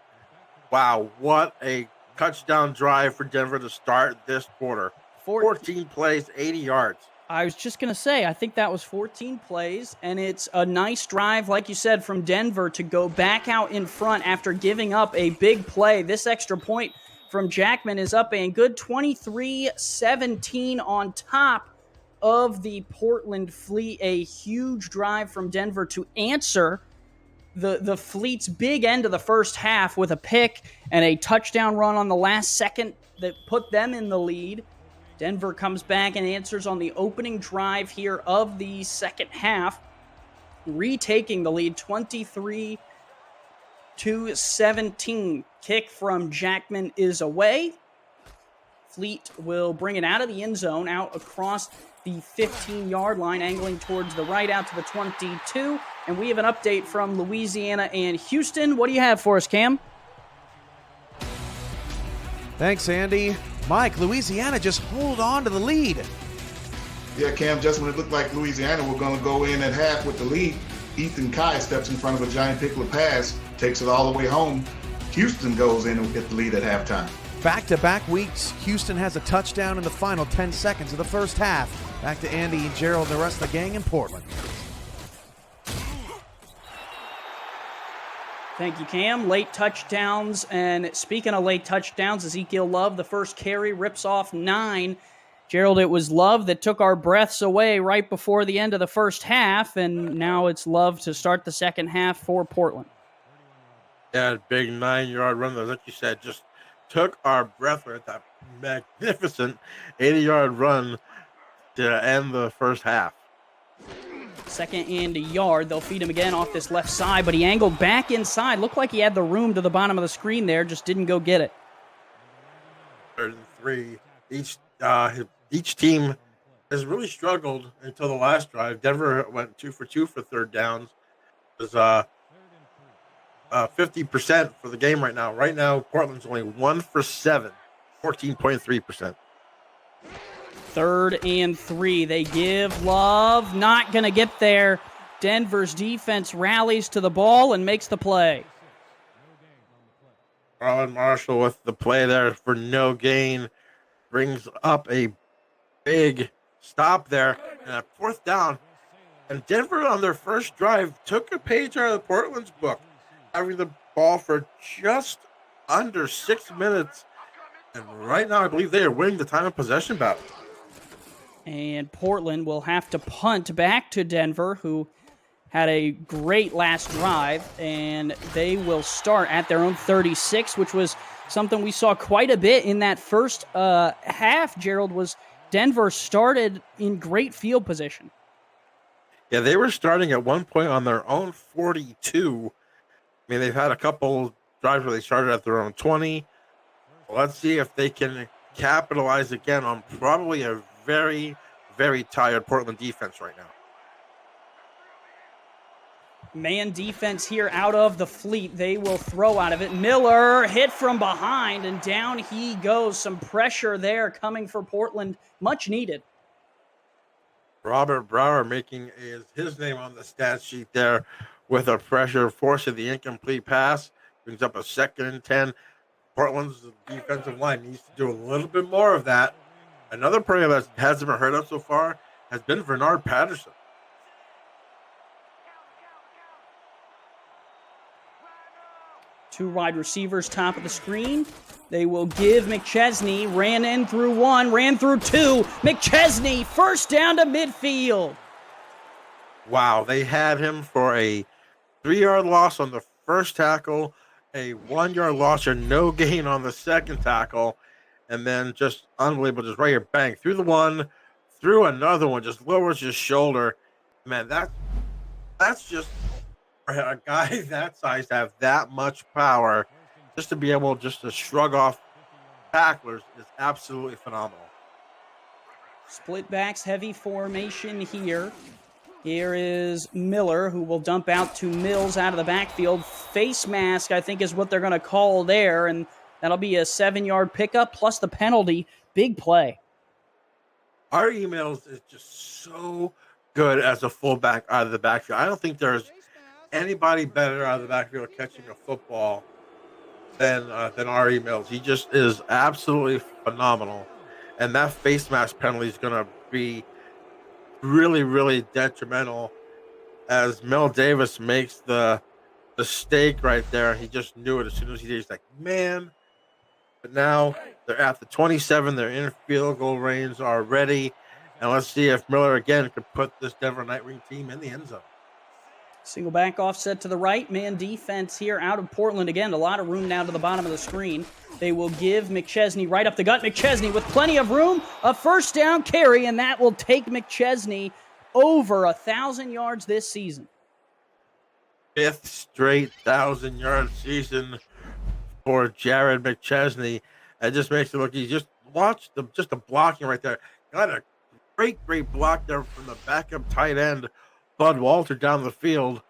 Wow, what a touchdown drive for Denver to start this quarter. 14 plays, 80 yards. I was just going to say, I think that was 14 plays, and it's a nice drive, like you said, from Denver to go back out in front after giving up a big play. This extra point from Jackman is up a good 23-17 on top of the Portland Fleet. A huge drive from Denver to answer the Fleet's big end of the first half with a pick and a touchdown run on the last second that put them in the lead. Denver comes back and answers on the opening drive here of the second half, retaking the lead 23-17. Kick from Jackman is away. Fleet will bring it out of the end zone, out across the 15-yard line, angling towards the right out to the 22. And we have an update from Louisiana and Houston. What do you have for us, Cam? Thanks, Andy. Mike, Louisiana just hold on to the lead. Yeah, Cam, just when it looked like Louisiana were going to go in at half with the lead, Ethan Kai steps in front of a giant pickler pass, takes it all the way home. Houston goes in and get the lead at halftime. Back-to-back weeks, Houston has a touchdown in the final 10 seconds of the first half. Back to Andy, Gerald, and the rest of the gang in Portland. Thank you, Cam. Late touchdowns, and speaking of late touchdowns, Ezekiel Love, the first carry, rips off 9. Gerald, it was Love that took our breaths away right before the end of the first half, and now it's Love to start the second half for Portland. Yeah, big 9-yard run, like you said, just took our breath away at that magnificent 80-yard run to end the first half. Second and a yard. They'll feed him again off this left side, but he angled back inside. Looked like he had the room to the bottom of the screen there, just didn't go get it. 3rd and 3. Each team has really struggled until the last drive. Denver went 2 for 2 for third downs. It was 50% for the game right now. Right now, Portland's only 1 for 7, 14.3%. 3rd and 3. They give Love. Not going to get there. Denver's defense rallies to the ball and makes the play. Garland Marshall with the play there for no gain. Brings up a big stop there. And a 4th down. And Denver on their first drive took a page out of Portland's book, having the ball for just under 6 minutes. And right now, I believe they are winning the time of possession battle. And Portland will have to punt back to Denver, who had a great last drive, and they will start at their own 36, which was something we saw quite a bit in that first half, Gerald, was Denver started in great field position. Yeah, they were starting at one point on their own 42. I mean, they've had a couple drives where they started at their own 20. Let's see if they can capitalize again on probably a very, very tired Portland defense right now. Man defense here out of the fleet. They will throw out of it. Miller hit from behind, and down he goes. Some pressure there coming for Portland. Much needed. Robert Brower making his name on the stat sheet there with a pressure, forcing the incomplete pass. Brings up a 2nd and 10. Portland's defensive line needs to do a little bit more of that. Another player that hasn't been heard of so far has been Bernard Patterson. Two wide receivers top of the screen. They will give McChesney. Ran in through 1, ran through 2. McChesney, first down to midfield. Wow, they had him for a 3-yard loss on the first tackle, a 1-yard loss or no gain on the second tackle, and then just unbelievable, just right here, bang, through the one, through another one, just lowers his shoulder. Man, that's just for a guy that size to have that much power, just to be able just to shrug off tacklers is absolutely phenomenal. Split backs, heavy formation here. Here is Miller, who will dump out to Mills out of the backfield. Face mask, I think, is what they're going to call there, and that'll be a 7-yard pickup plus the penalty. Big play. Our emails is just so good as a fullback out of the backfield. I don't think there's anybody better out of the backfield catching a football than our emails. He just is absolutely phenomenal. And that face mask penalty is going to be really, really detrimental as Mel Davis makes the mistake right there. He just knew it as soon as he did. He's like, man. But now they're at the 27. They're in field goal range already. And let's see if Miller again could put this Denver Nightwing team in the end zone. Single back offset to the right. Man defense here out of Portland. Again, a lot of room now to the bottom of the screen. They will give McChesney right up the gut. McChesney with plenty of room. A first down carry, and that will take McChesney over 1,000 yards this season. 5th straight 1,000-yard season for Jared McChesney. It just makes it look easy. Just watch the blocking right there. Got a great block there from the backup tight end, Bud Walter, down the field.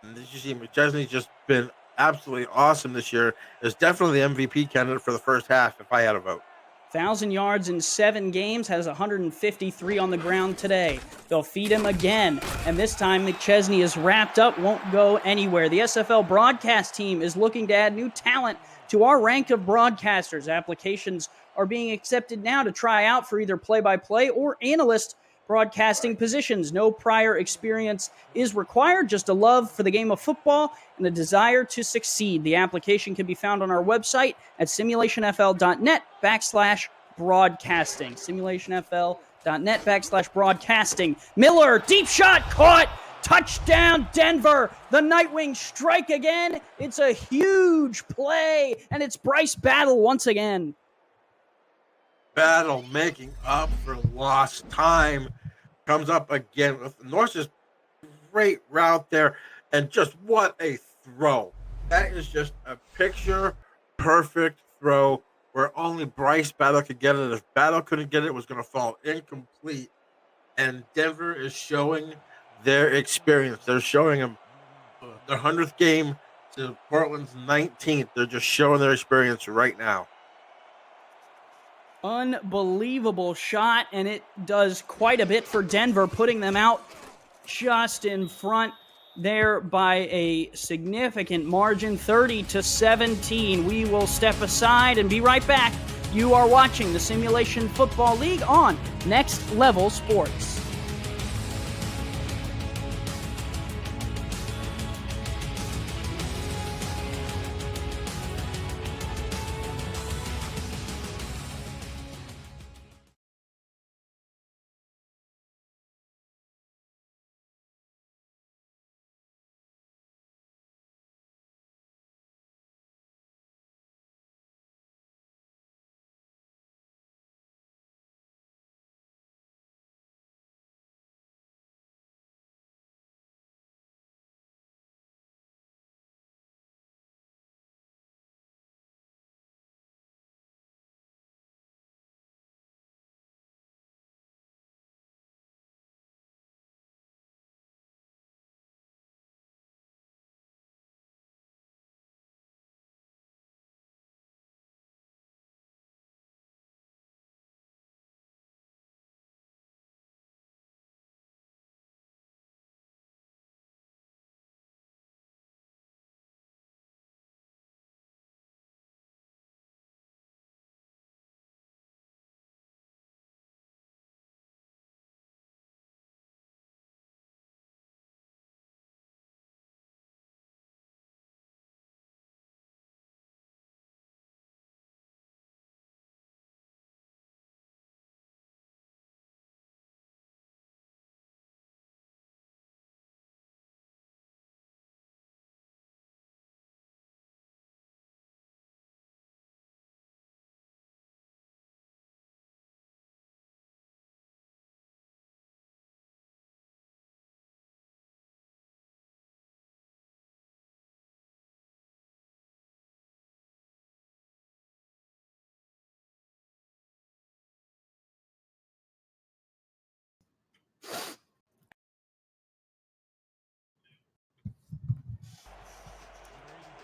And as you see, McChesney's just been absolutely awesome this year. Is definitely the MVP candidate for the first half if I had a vote. 1,000 yards in 7 games, has 153 on the ground today. They'll feed him again, and this time McChesney is wrapped up, won't go anywhere. The SFL broadcast team is looking to add new talent to our rank of broadcasters. Applications are being accepted now to try out for either play-by-play or analyst broadcasting positions. No prior experience is required, just a love for the game of football and a desire to succeed. The application can be found on our website at simulationfl.net/broadcasting. simulationfl.net/broadcasting. Miller, deep shot, caught! Touchdown, Denver! The Nightwings strike again. It's a huge play, and it's Bryce Battle once again. Battle making up for lost time. Comes up again with Norse's great route there. And just what a throw. That is just a picture perfect throw where only Bryce Battle could get it. If Battle couldn't get it, it was going to fall incomplete. And Denver is showing their experience. They're showing them their 100th game to Portland's 19th. They're just showing their experience right now. Unbelievable shot, and it does quite a bit for Denver, putting them out just in front there by a significant margin, 30-17. We will step aside and be right back. You are watching the Simulation Football League on Next Level Sports.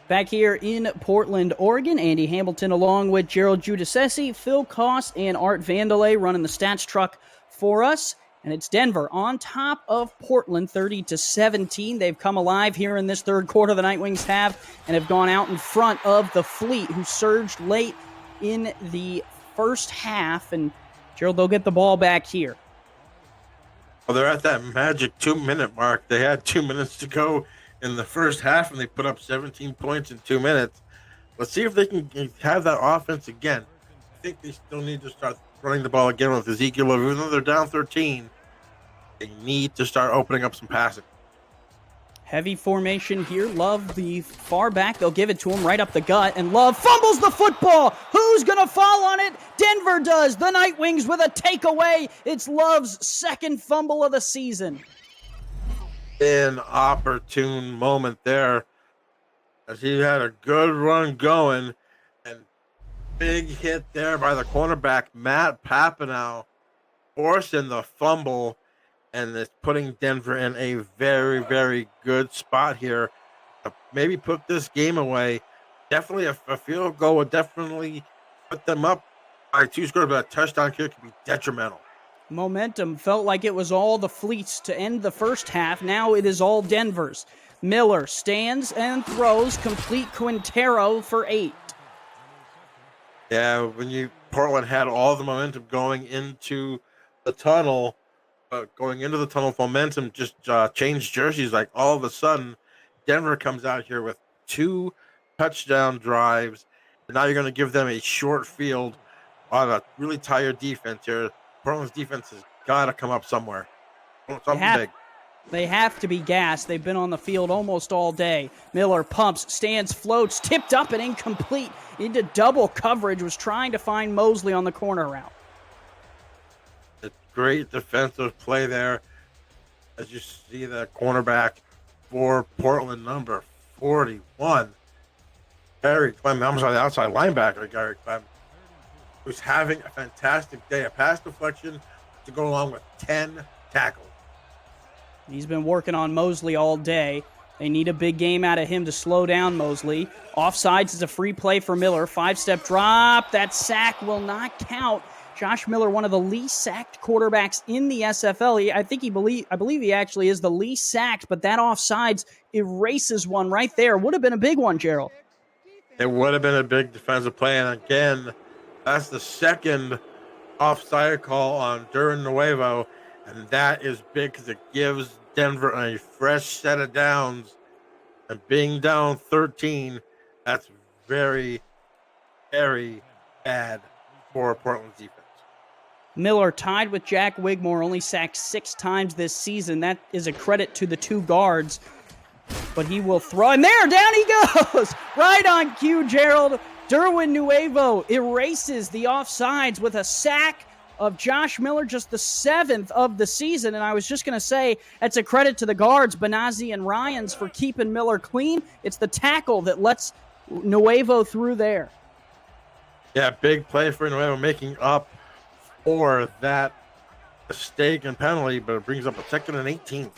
Back here in Portland, Oregon, Andy Hamilton along with Gerald Giudice, Phil Koss, and Art Vandelay running the stats truck for us. And it's Denver on top of Portland, 30-17. They've come alive here in this third quarter, the Night Wings have, and have gone out in front of the Fleet, who surged late in the first half. And Gerald, they'll get the ball back here. Well, they're at that magic 2-minute mark. They had 2 minutes to go in the first half, and they put up 17 points in 2 minutes. Let's see if they can have that offense again. I think they still need to start running the ball again with Ezekiel. Even though they're down 13, they need to start opening up some passing. Heavy formation here. Love the far back. They'll give it to him right up the gut, and Love fumbles the football. Who's going to fall on it? Denver does. The Night Wings with a takeaway. It's Love's second fumble of the season. An opportune moment there as he had a good run going, and big hit there by the cornerback Matt Papanow, forcing the fumble, and it's putting Denver in a very, very good spot here to maybe put this game away. Definitely a field goal would definitely put them up by 2 scores, but a touchdown kick could be detrimental. Momentum felt like it was all the Fleets to end the first half. Now it is all Denver's. Miller stands and throws, complete Quintero for 8. Yeah, Portland had all the momentum going into the tunnel, but going into the tunnel, momentum just changed jerseys. Like all of a sudden, Denver comes out here with 2 touchdown drives, and now you're going to give them a short field on a really tired defense here. Portland's defense has got to come up somewhere. Something big. They have to be gassed. They've been on the field almost all day. Miller pumps, stands, floats, tipped up and incomplete into double coverage. Was trying to find Mosley on the corner route. A great defensive play there. As you see the cornerback for Portland, number 41. Gary Clem. I'm sorry, the outside linebacker, Gary Clem. who's having a fantastic day. A pass deflection to go along with 10 tackles. He's been working on Mosley all day. They need a big game out of him to slow down Mosley. Offsides is a free play for Miller. 5-step drop. That sack will not count. Josh Miller, one of the least sacked quarterbacks in the SFL. I believe he actually is the least sacked, but that offsides erases one right there. Would have been a big one, Gerald. It would have been a big defensive play. And again, that's the second offside call on Duran Nuevo. And that is big because it gives Denver a fresh set of downs. And being down 13, that's very, very bad for Portland's defense. Miller tied with Jack Wigmore, only sacked 6 times this season. That is a credit to the 2 guards. But he will throw, and there, down he goes! Right on cue, Gerald. Derwin Nuevo erases the offsides with a sack of Josh Miller, just the 7th of the season. And I was just going to say, that's a credit to the guards, Benazzi and Ryans, for keeping Miller clean. It's the tackle that lets Nuevo through there. Yeah, big play for Nuevo, making up for that mistake and penalty, but it brings up a 2nd and 18.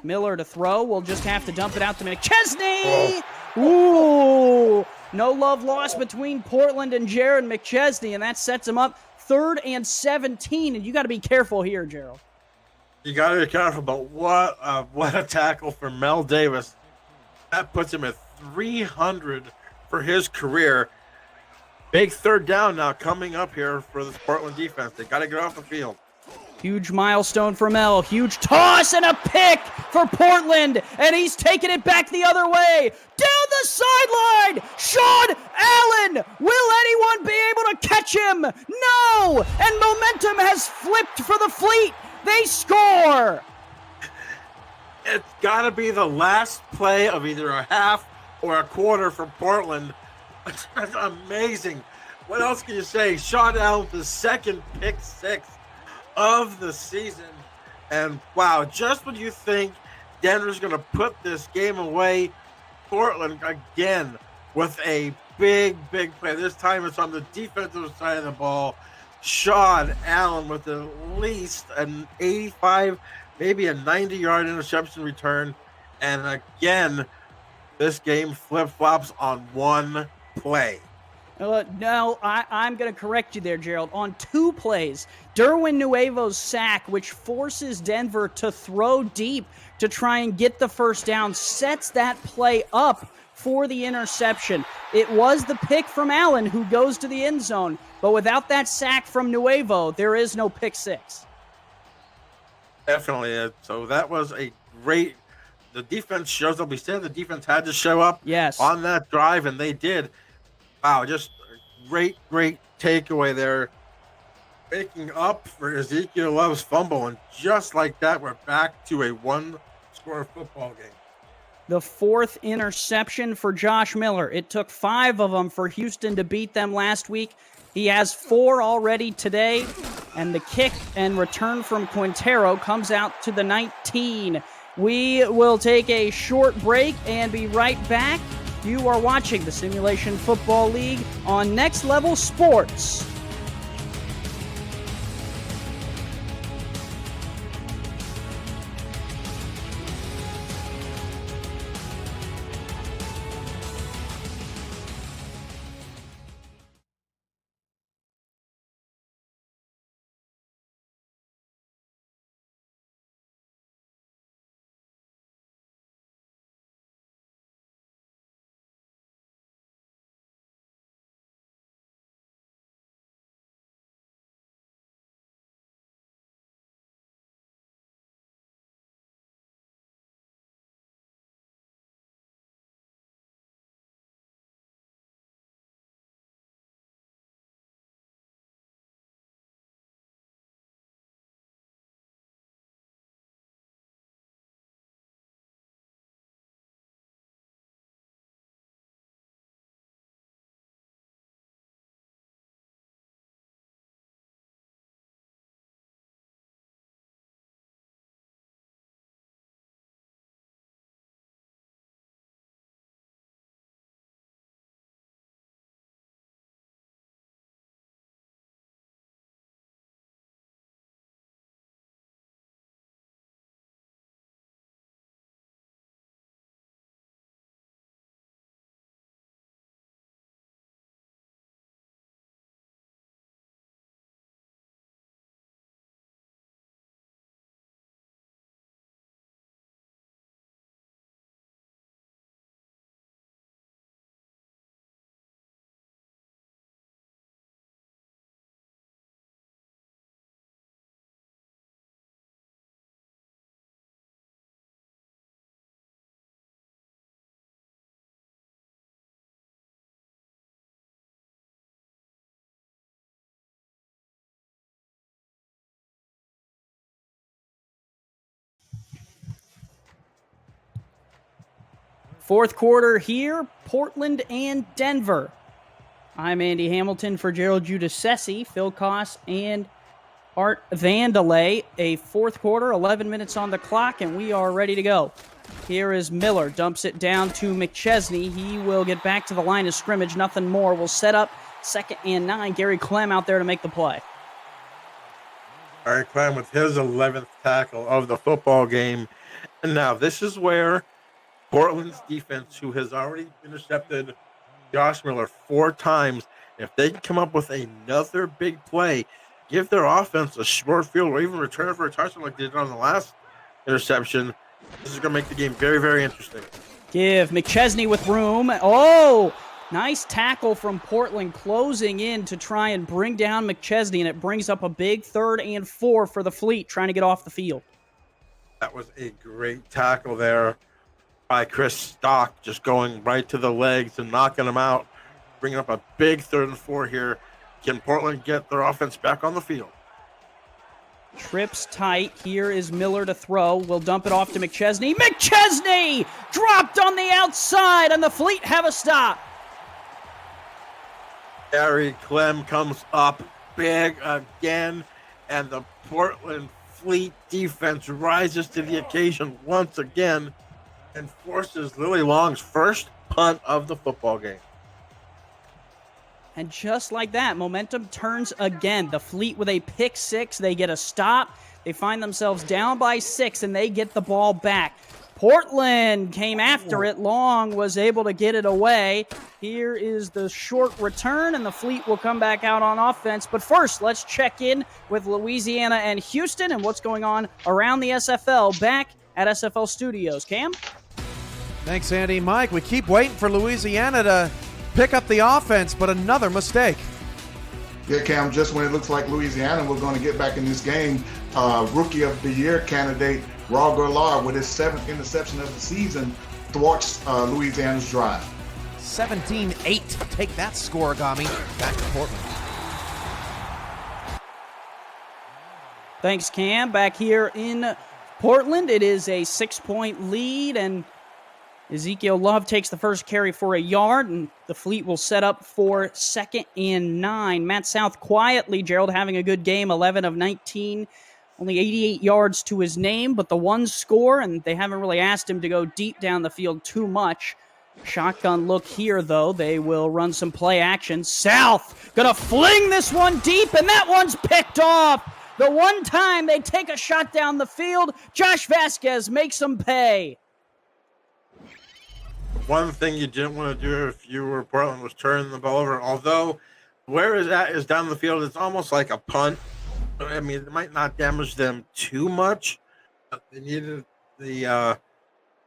Miller to throw. We'll just have to dump it out to McChesney. Ooh, no love lost between Portland and Jared McChesney, and that sets him up 3rd and 17. And you got to be careful here, Gerald. You got to be careful, but what a tackle for Mel Davis. That puts him at 300 for his career. Big 3rd down now coming up here for this Portland defense. They got to get off the field. Huge milestone for Mel. Huge toss and a pick for Portland. And he's taking it back the other way. Down the sideline. Sean Allen. Will anyone be able to catch him? No. And momentum has flipped for the Fleet. They score. It's got to be the last play of either a half or a quarter for Portland. That's amazing. What else can you say? Sean Allen, the 2nd pick 6 of the season. And wow, just when you think Denver's going to put this game away, Portland again with a big play. This time it's on the defensive side of the ball. Sean Allen with at least an 85, maybe a 90-yard interception return. And again, this game flip-flops on one play. No, I'm going to correct you there, Gerald. On 2 plays, Derwin Nuevo's sack, which forces Denver to throw deep to try and get the 1st down, sets that play up for the interception. It was the pick from Allen who goes to the end zone, but without that sack from Nuevo, there is no pick 6. Definitely. So that was a great. The defense shows up. We said the defense had to show up on that drive, and they did. Wow, just a great takeaway there. Making up for Ezekiel Love's fumble, and just like that, we're back to a 1-score football game. The 4th interception for Josh Miller. It took 5 of them for Houston to beat them last week. He has 4 already today, and the kick and return from Quintero comes out to the 19. We will take a short break and be right back. You are watching the Simulation Football League on Next Level Sports. Fourth quarter here, Portland and Denver. I'm Andy Hamilton for Gerald Giudice, Phil Koss, and Art Vandelay. A fourth quarter, 11 minutes on the clock, and we are ready to go. Here is Miller, dumps it down to McChesney. He will get back to the line of scrimmage, nothing more. Will set up 2nd and 9. Gary Clem out there to make the play. All right, Clem with his 11th tackle of the football game. And now this is where Portland's defense, who has already intercepted Josh Miller 4 times, if they can come up with another big play, give their offense a short field or even return for a touchdown like they did on the last interception, this is going to make the game very, very interesting. Give McChesney with room. Oh, nice tackle from Portland closing in to try and bring down McChesney, and it brings up a big 3rd and 4 for the Fleet trying to get off the field. That was a great tackle there by Chris Stock, just going right to the legs and knocking him out, bringing up a big 3rd and 4 here. Can Portland get their offense back on the field? Trips tight. Here is Miller to throw. We'll dump it off to McChesney. McChesney dropped on the outside, and the Fleet have a stop. Gary Clem comes up big again, and the Portland Fleet defense rises to the occasion once again and forces Lily Long's first punt of the football game. And just like that, momentum turns again. The Fleet with a pick 6. They get a stop. They find themselves down by 6, and they get the ball back. Portland came after it. Long was able to get it away. Here is the short return, and the Fleet will come back out on offense. But first, let's check in with Louisiana and Houston and what's going on around the SFL back at SFL Studios. Cam? Thanks, Andy. Mike, we keep waiting for Louisiana to pick up the offense, but another mistake. Yeah, Cam, just when it looks like Louisiana we're going to get back in this game, Rookie of the Year candidate Raul Goulart, with his 7th interception of the season, thwarts Louisiana's drive. 17-8. Take that, Scorigami. Back to Portland. Thanks, Cam. Back here in Portland, it is a 6-point lead, and Ezekiel Love takes the first carry for a yard, and the Fleet will set up for 2nd and 9. Matt South quietly, Gerald, having a good game, 11 of 19, only 88 yards to his name, but the one score, and they haven't really asked him to go deep down the field too much. Shotgun look here, though. They will run some play action. South gonna fling this one deep, and that one's picked off. The one time they take a shot down the field, Josh Vasquez makes them pay. One thing you didn't want to do if you were Portland was turning the ball over. Although where is that is down the field, it's almost like a punt. I mean, it might not damage them too much. But they needed the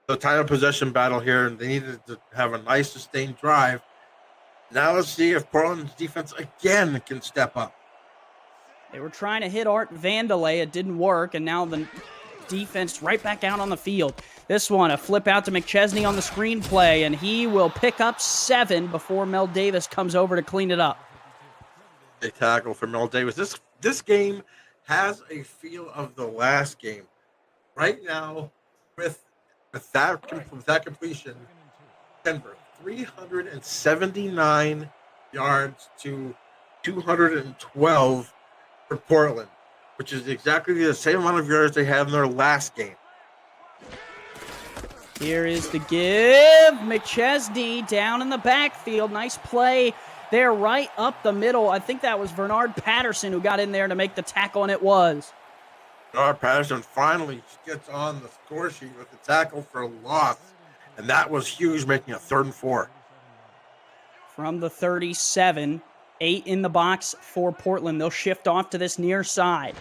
time of possession battle here, and they needed to have a nice sustained drive. Now let's see if Portland's defense again can step up. They were trying to hit Art Vandelay. It didn't work, and now the defense right back out on the field. This one, a flip out to McChesney on the screenplay, and he will pick up 7 before Mel Davis comes over to clean it up. A tackle for Mel Davis. This game has a feel of the last game. Right now, with that completion, Denver 379 yards to 212 for Portland, which is exactly the same amount of yards they had in their last game. Here is the give. McChesney down in the backfield. Nice play there right up the middle. I think that was Bernard Patterson who got in there to make the tackle, and it was. Bernard Patterson finally gets on the score sheet with the tackle for loss, and that was huge, making it 3rd and 4. From the 37, 8 in the box for Portland. They'll shift off to this near side.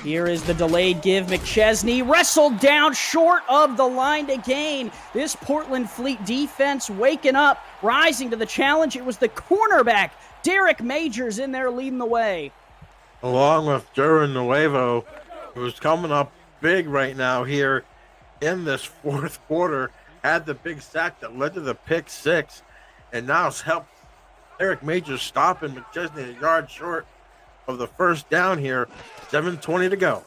Here is the delayed give. McChesney wrestled down short of the line to gain. This Portland Fleet defense waking up, rising to the challenge. It was the cornerback, Derek Majors, in there leading the way. Along with Duran Nuevo, who's coming up big right now here in this fourth quarter, had the big sack that led to the pick 6, and now has helped Derek Majors stopping McChesney a yard short of the first down here. 7:20 to go.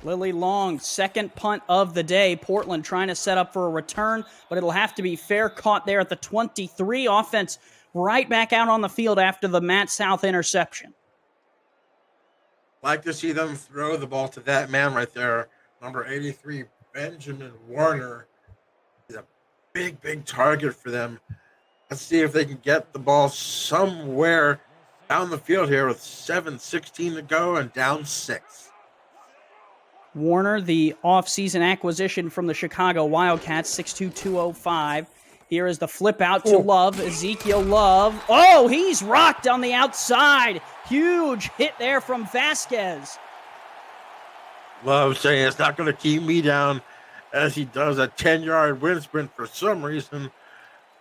Lily Long, second punt of the day. Portland trying to set up for a return, but it'll have to be fair, caught there at the 23. Offense right back out on the field after the Matt South interception. Like to see them throw the ball to that man right there, number 83, Benjamin Warner. He's a big, big target for them. Let's see if they can get the ball somewhere down the field here with 7:16 to go and down 6. Warner, the offseason acquisition from the Chicago Wildcats, 6'2", 205. Here is the flip out to Love, Ezekiel Love. Oh, he's rocked on the outside. Huge hit there from Vasquez. Love saying it's not going to keep me down as he does a 10-yard wind sprint for some reason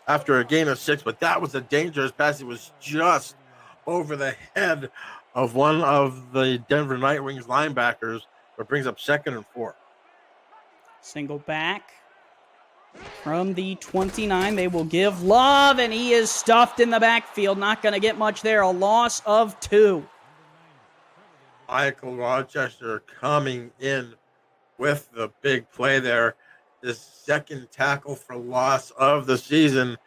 after a gain of 6, but that was a dangerous pass. It was just over the head of one of the Denver Nightwings linebackers, but brings up 2nd and 4. Single back from the 29. They will give Love, and he is stuffed in the backfield. Not going to get much there. A loss of 2. Michael Rochester coming in with the big play there. His 2nd tackle for loss of the season.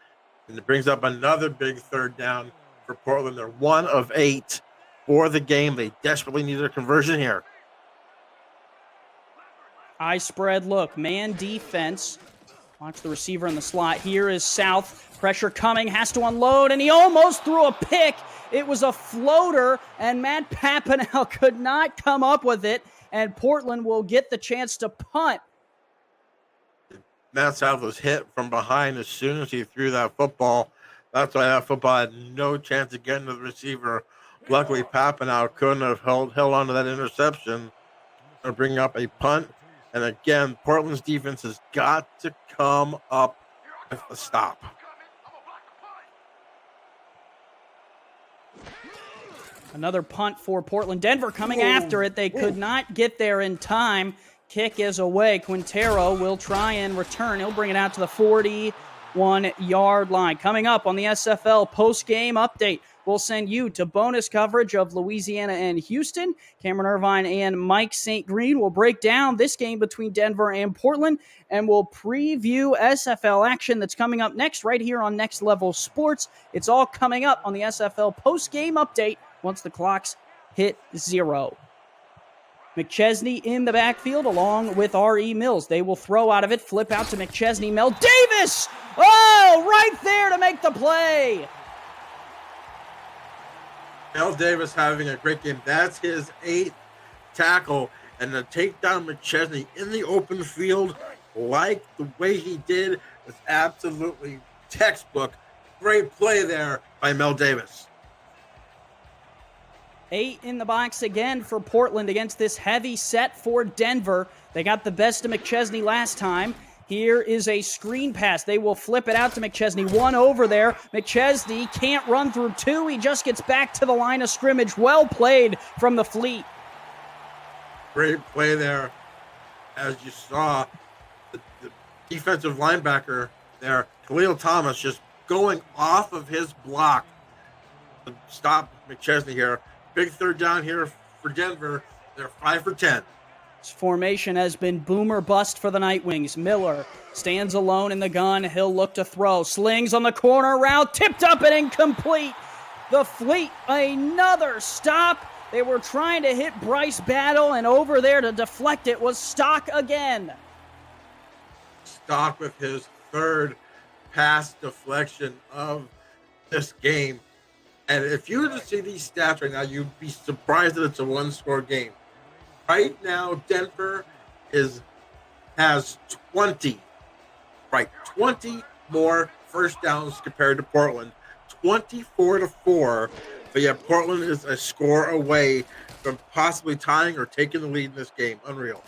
And it brings up another big 3rd down for Portland. They're 1 of 8 for the game. They desperately need a conversion here. High spread look, man defense. Watch the receiver in the slot. Here is South. Pressure coming, has to unload, and he almost threw a pick. It was a floater, and Matt Papinow could not come up with it, and Portland will get the chance to punt. Matt South was hit from behind as soon as he threw that football. That's why that football had no chance of getting to the receiver. Luckily, Papinow couldn't have held on to that interception and bring up a punt. And again, Portland's defense has got to come up with a stop. Another punt for Portland. Denver coming after it. They could not get there in time. Kick is away. Quintero will try and return. He'll bring it out to the 41-yard line. Coming up on the SFL post-game update, we'll send you to bonus coverage of Louisiana and Houston. Cameron Irvine and Mike St. Green will break down this game between Denver and Portland, and we'll preview SFL action that's coming up next right here on Next Level Sports. It's all coming up on the SFL post-game update once the clocks hit 0. McChesney in the backfield along with R.E. Mills. They will throw out of it, flip out to McChesney. Mel Davis! Oh, right there to make the play. Mel Davis having a great game. That's his 8th tackle. And to take down McChesney in the open field like the way he did was absolutely textbook. Great play there by Mel Davis. 8 in the box again for Portland against this heavy set for Denver. They got the best of McChesney last time. Here is a screen pass. They will flip it out to McChesney. 1 over there. McChesney can't run through 2. He just gets back to the line of scrimmage. Well played from the Fleet. Great play there. As you saw, the defensive linebacker there, Khalil Thomas, just going off of his block to stop McChesney here. Big 3rd down here for Denver. They're 5 for 10. This formation has been boomer bust for the Nightwings. Miller stands alone in the gun. He'll look to throw. Slings on the corner route. Tipped up and incomplete. The Fleet, another stop. They were trying to hit Bryce Battle, and over there to deflect it was Stock again. Stock with his 3rd pass deflection of this game. And if you were to see these stats right now, you'd be surprised that it's a 1-score game. Right now, Denver has 20 more first downs compared to Portland. 24-4. But yet Portland is a score away from possibly tying or taking the lead in this game. Unreal.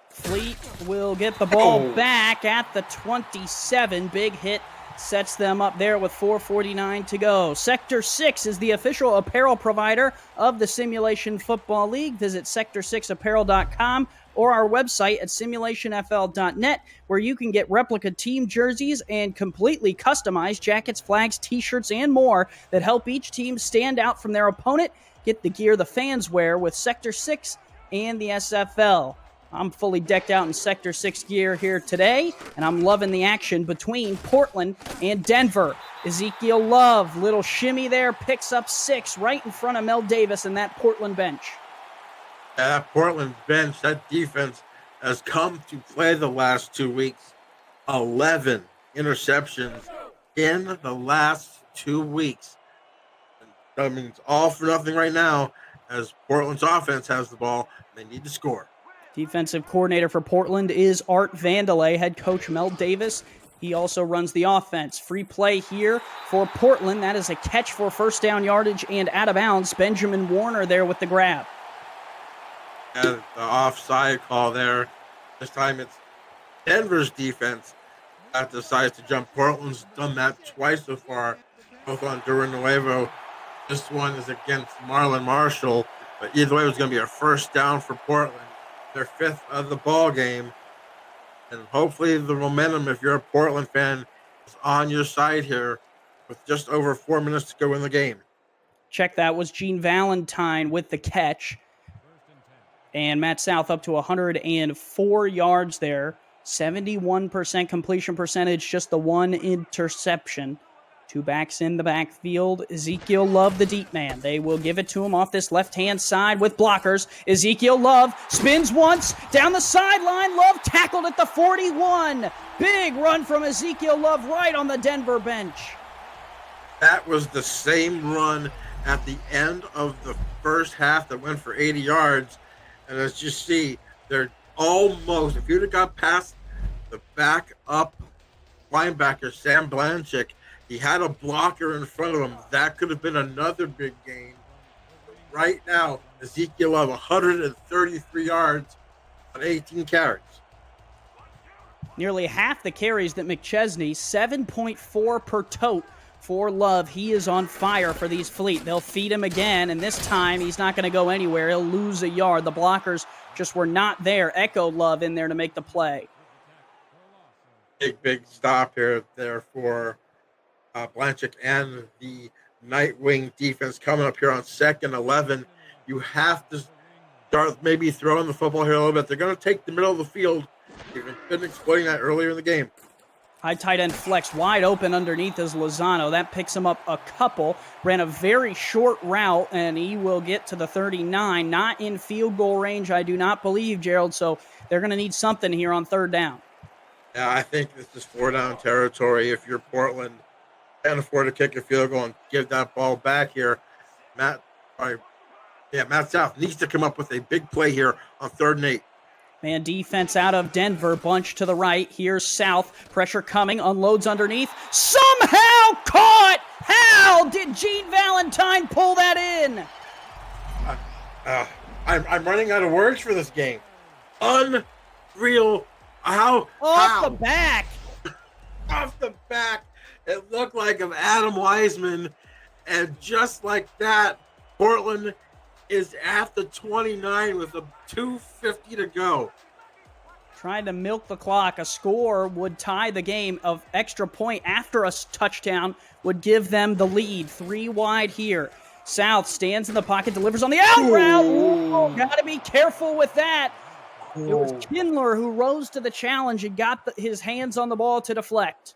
Fleet will get the ball back at the 27. Big hit sets them up there with 4:49 to go. Sector 6 is the official apparel provider of the Simulation Football League. Visit sector6apparel.com or our website at simulationfl.net, where you can get replica team jerseys and completely customized jackets, flags, t-shirts, and more that help each team stand out from their opponent. Get the gear the fans wear with Sector 6 and the SFL. I'm fully decked out in Sector 6 gear here today, and I'm loving the action between Portland and Denver. Ezekiel Love, little shimmy there, picks up 6 right in front of Mel Davis and that Portland bench. That Portland bench, that defense has come to play the last 2 weeks. 11 interceptions in the last 2 weeks. I mean, it's all for nothing right now as Portland's offense has the ball. They need to score. Defensive coordinator for Portland is Art Vandelay. Head coach Mel Davis, he also runs the offense. Free play here for Portland. That is a catch for first down yardage and out of bounds. Benjamin Warner there with the grab. And the offside call there. This time it's Denver's defense that decides to jump. Portland's done that twice so far, both on Duran Nuevo. This one is against Marlon Marshall, but either way it was going to be a first down for Portland. Their 5th of the ball game. And hopefully the momentum, if you're a Portland fan, is on your side here with just over 4 minutes to go in the game. Check that was Gene Valentine with the catch. And Matt South up to 104 yards there. 71% completion percentage, just the 1 interception. 2 backs in the backfield. Ezekiel Love, the deep man. They will give it to him off this left-hand side with blockers. Ezekiel Love spins once down the sideline. Love tackled at the 41. Big run from Ezekiel Love right on the Denver bench. That was the same run at the end of the first half that went for 80 yards. And as you see, they're almost, if you'd have got past the backup linebacker, Sam Blanchick, he had a blocker in front of him. That could have been another big gain. But right now, Ezekiel Love, 133 yards on 18 carries. Nearly half the carries that McChesney, 7.4 per tote for Love. He is on fire for these Fleet. They'll feed him again, and this time he's not going to go anywhere. He'll lose a yard. The blockers just were not there. Echo Love in there to make the play. Big stop here there for Blanchick and the Nightwing defense coming up here on 2nd 11. You have to start maybe throwing the football here a little bit. They're going to take the middle of the field. They've been exploiting that earlier in the game. High tight end flex wide open underneath is Lozano. That picks him up a couple. Ran a very short route, and he will get to the 39. Not in field goal range, I do not believe, Gerald. So they're going to need something here on 3rd down. Yeah, I think this is 4-down territory. If you're Portland, can't afford to kick a field goal and give that ball back here. Matt South needs to come up with a big play here on 3rd and 8. Man defense out of Denver, bunch to the right. Here's South, pressure coming, unloads underneath. Somehow caught! How did Gene Valentine pull that in? I'm running out of words for this game. Unreal. Off the back. Off the back. It looked like of Adam Wiseman. And just like that, Portland is at the 29 with a 2:50 to go. Trying to milk the clock. A score would tie the game. Of extra point after a touchdown would give them the lead. 3 wide here. South stands in the pocket, delivers on the out route. Got to be careful with that. It was Kindler who rose to the challenge and got his hands on the ball to deflect.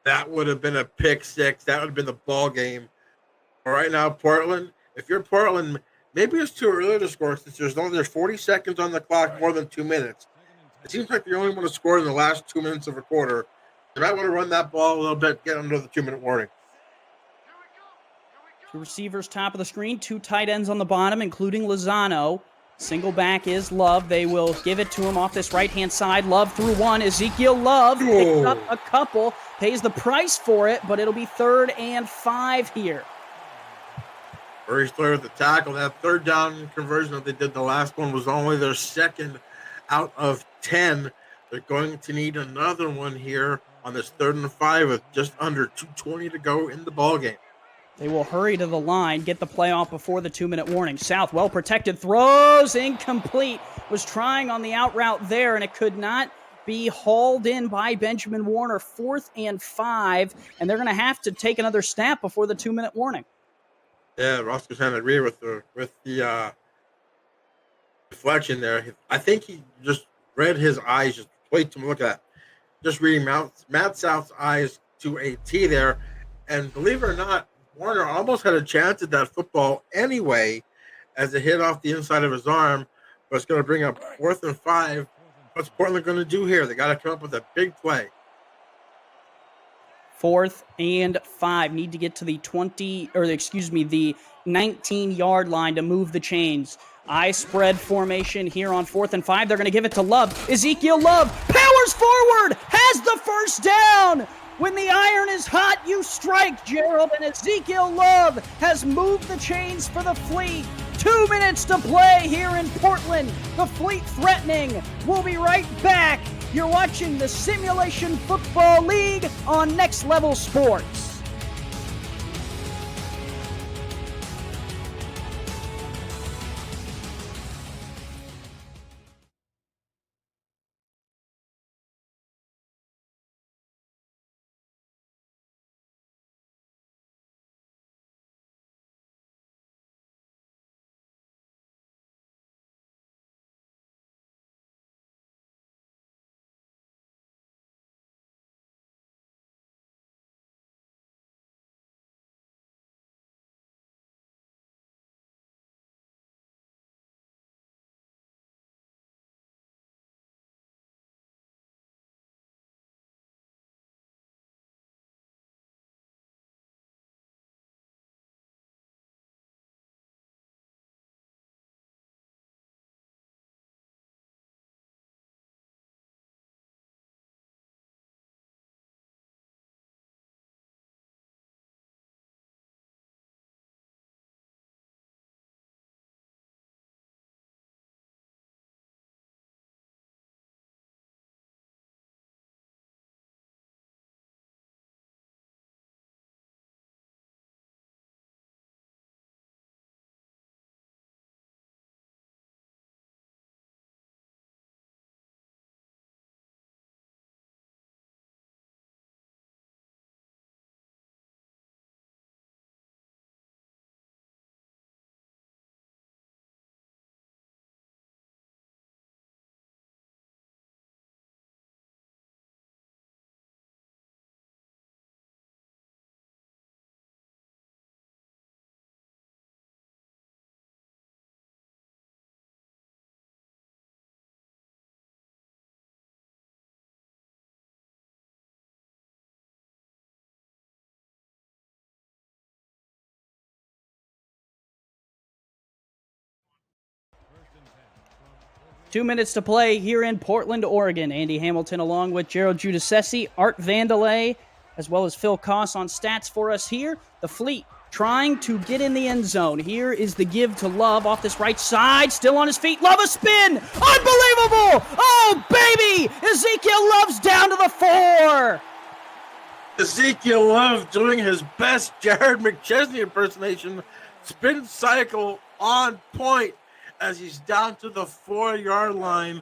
That would have been a pick 6. That would have been the ball game. But right now, Portland, if you're Portland, maybe it's too early to score since there's 40 seconds on the clock, more than 2 minutes. It seems like you only want to score in the last 2 minutes of a quarter. You might want to run that ball a little bit, get under the 2-minute warning. 2 receivers top of the screen, 2 tight ends on the bottom, including Lozano. Single back is Love. They will give it to him off this right-hand side. Love through 1. Ezekiel Love picks up a couple, pays the price for it, but it'll be 3rd and 5 here. Very slow with the tackle. That 3rd down conversion that they did the last one was only their 2nd out of 10. They're going to need another one here on this 3rd and 5 with just under 2:20 to go in the ballgame. They will hurry to the line, get the play off before the 2-minute warning. South, well protected, throws incomplete. Was trying on the out route there, and it could not be hauled in by Benjamin Warner. 4th and 5, and they're going to have to take another snap before the 2-minute warning. Yeah, Ross can agree with the deflection there. I think he just read his eyes. Just wait to look at that. Just reading Matt South's eyes to a T there. And believe it or not, Warner almost had a chance at that football anyway as it hit off the inside of his arm. But it's going to bring up 4th and 5. What's Portland going to do here? They got to come up with a big play. 4th and 5. Need to get to the 19-yard line to move the chains. I spread formation here on 4th and 5. They're going to give it to Love. Ezekiel Love powers forward, has the first down. When the iron is hot, you strike, Gerald. And Ezekiel Love has moved the chains for the Fleet. 2 minutes to play here in Portland. The Fleet threatening. We'll be right back. You're watching the Simulation Football League on Next Level Sports. Two minutes to play here in Portland, Oregon. Andy Hamilton along with Gerald Giudice, Art Vandelay, as well as Phil Koss on stats for us here. The Fleet trying to get in the end zone. Here is the give to Love off this right side. Still on his feet. Love a spin. Unbelievable. Oh, baby. Ezekiel Love's down to the 4. Ezekiel Love doing his best Jared McChesney impersonation. Spin cycle on point as he's down to the 4-yard line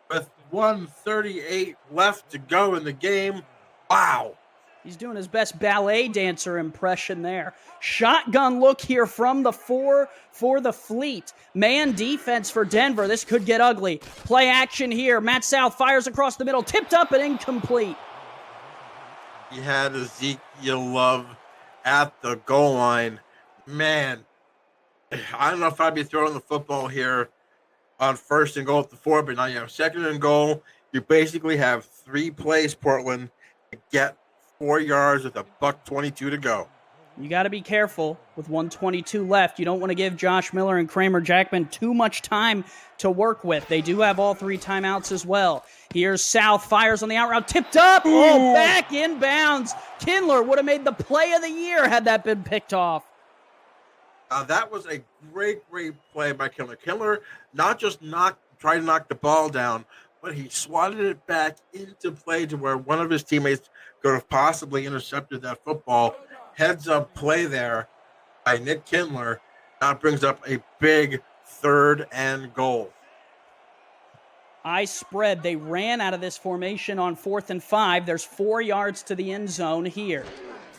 with 1:38 left to go in the game. Wow. He's doing his best ballet dancer impression there. Shotgun look here from the 4 for the Fleet. Man defense for Denver. This could get ugly. Play action here. Matt South fires across the middle. Tipped up and incomplete. He had Ezekiel Love at the goal line. Man, I don't know if I'd be throwing the football here on 1st and goal at the 4, but now you have 2nd and goal. You basically have 3 plays, Portland, to get 4 yards with $1:22 to go. You got to be careful with 1:22 left. You don't want to give Josh Miller and Kramer Jackman too much time to work with. They do have all 3 timeouts as well. Here's South, fires on the out route, tipped up. Ooh. Oh, back in bounds. Kindler would have made the play of the year had that been picked off. That was a great play by Kindler. Kindler not just tried to knock the ball down, but he swatted it back into play to where one of his teammates could have possibly intercepted that football. Heads up play there by Nick Kindler. Now brings up a big 3rd and goal. I spread. They ran out of this formation on 4th and 5. There's 4 yards to the end zone here.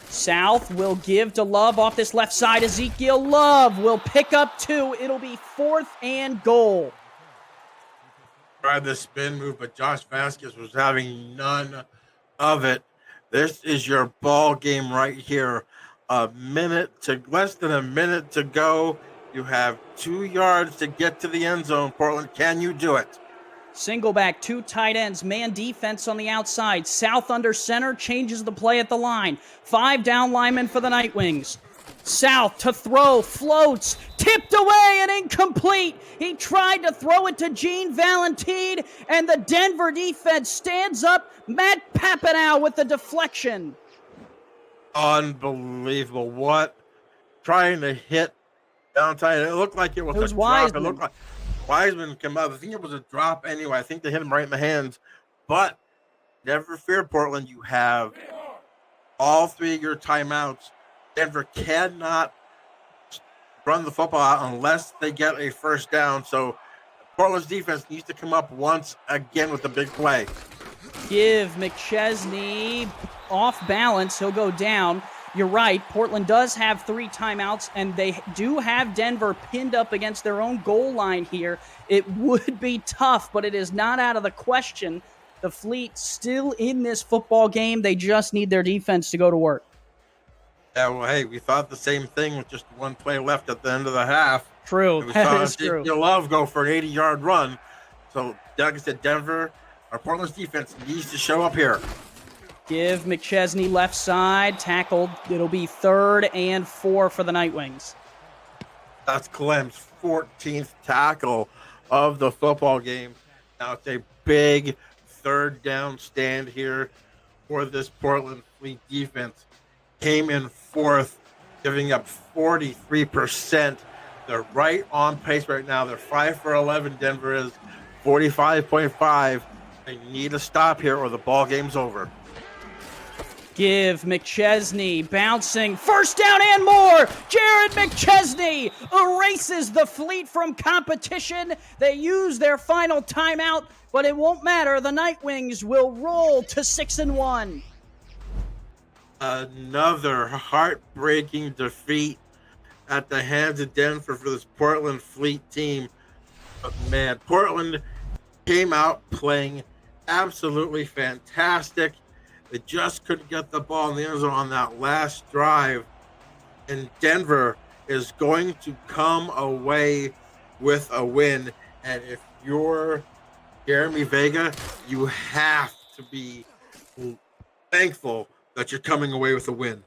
South will give to Love off this left side. Ezekiel Love will pick up 2. It'll be 4th and goal. tried the spin move, but Josh Vasquez was having none of it. This is your ball game right here. Less than a minute to go. You have 2 yards to get to the end zone. Portland, can you do it? Single back, 2 tight ends, man defense on the outside. South under center, changes the play at the line. 5 down linemen for the Nightwings. South to throw, floats, tipped away and incomplete. He tried to throw it to Gene Valentine, and the Denver defense stands up. Matt Papanow with the deflection. Unbelievable. What? Trying to hit Valentine. It looked like it was a drop. Wiseman. It looked like Wiseman came up. I think it was a drop anyway. I think they hit him right in the hands. But never fear, Portland. You have all 3 of your timeouts. Denver cannot run the football out unless they get a first down. So Portland's defense needs to come up once again with a big play. Give McChesney off balance. He'll go down. You're right. Portland does have 3 timeouts, and they do have Denver pinned up against their own goal line here. It would be tough, but it is not out of the question. The Fleet still in this football game. They just need their defense to go to work. Yeah, well, hey, we thought the same thing with just 1 play left at the end of the half. True. And we That saw is true. Ezekiel Love go for an 80-yard run. So, like I said, Portland's defense needs to show up here. Give McChesney left side, tackled. It'll be 3rd and 4 for the Nightwings. That's Clem's 14th tackle of the football game. Now it's a big 3rd down stand here for this Portland Fleet defense. Came in 4th, giving up 43%. They're right on pace right now. They're 5 for 11. Denver is 45.5. They need to stop here or the ball game's over. Give McChesney bouncing. First down and more. Jared McChesney erases the Fleet from competition. They use their final timeout, but it won't matter. The Nightwings will roll to 6-1. Another heartbreaking defeat at the hands of Denver for this Portland Fleet team. But man, Portland came out playing absolutely fantastic. They just couldn't get the ball in the end zone on that last drive. And Denver is going to come away with a win. And if you're Jeremy Vega, you have to be thankful that you're coming away with a win.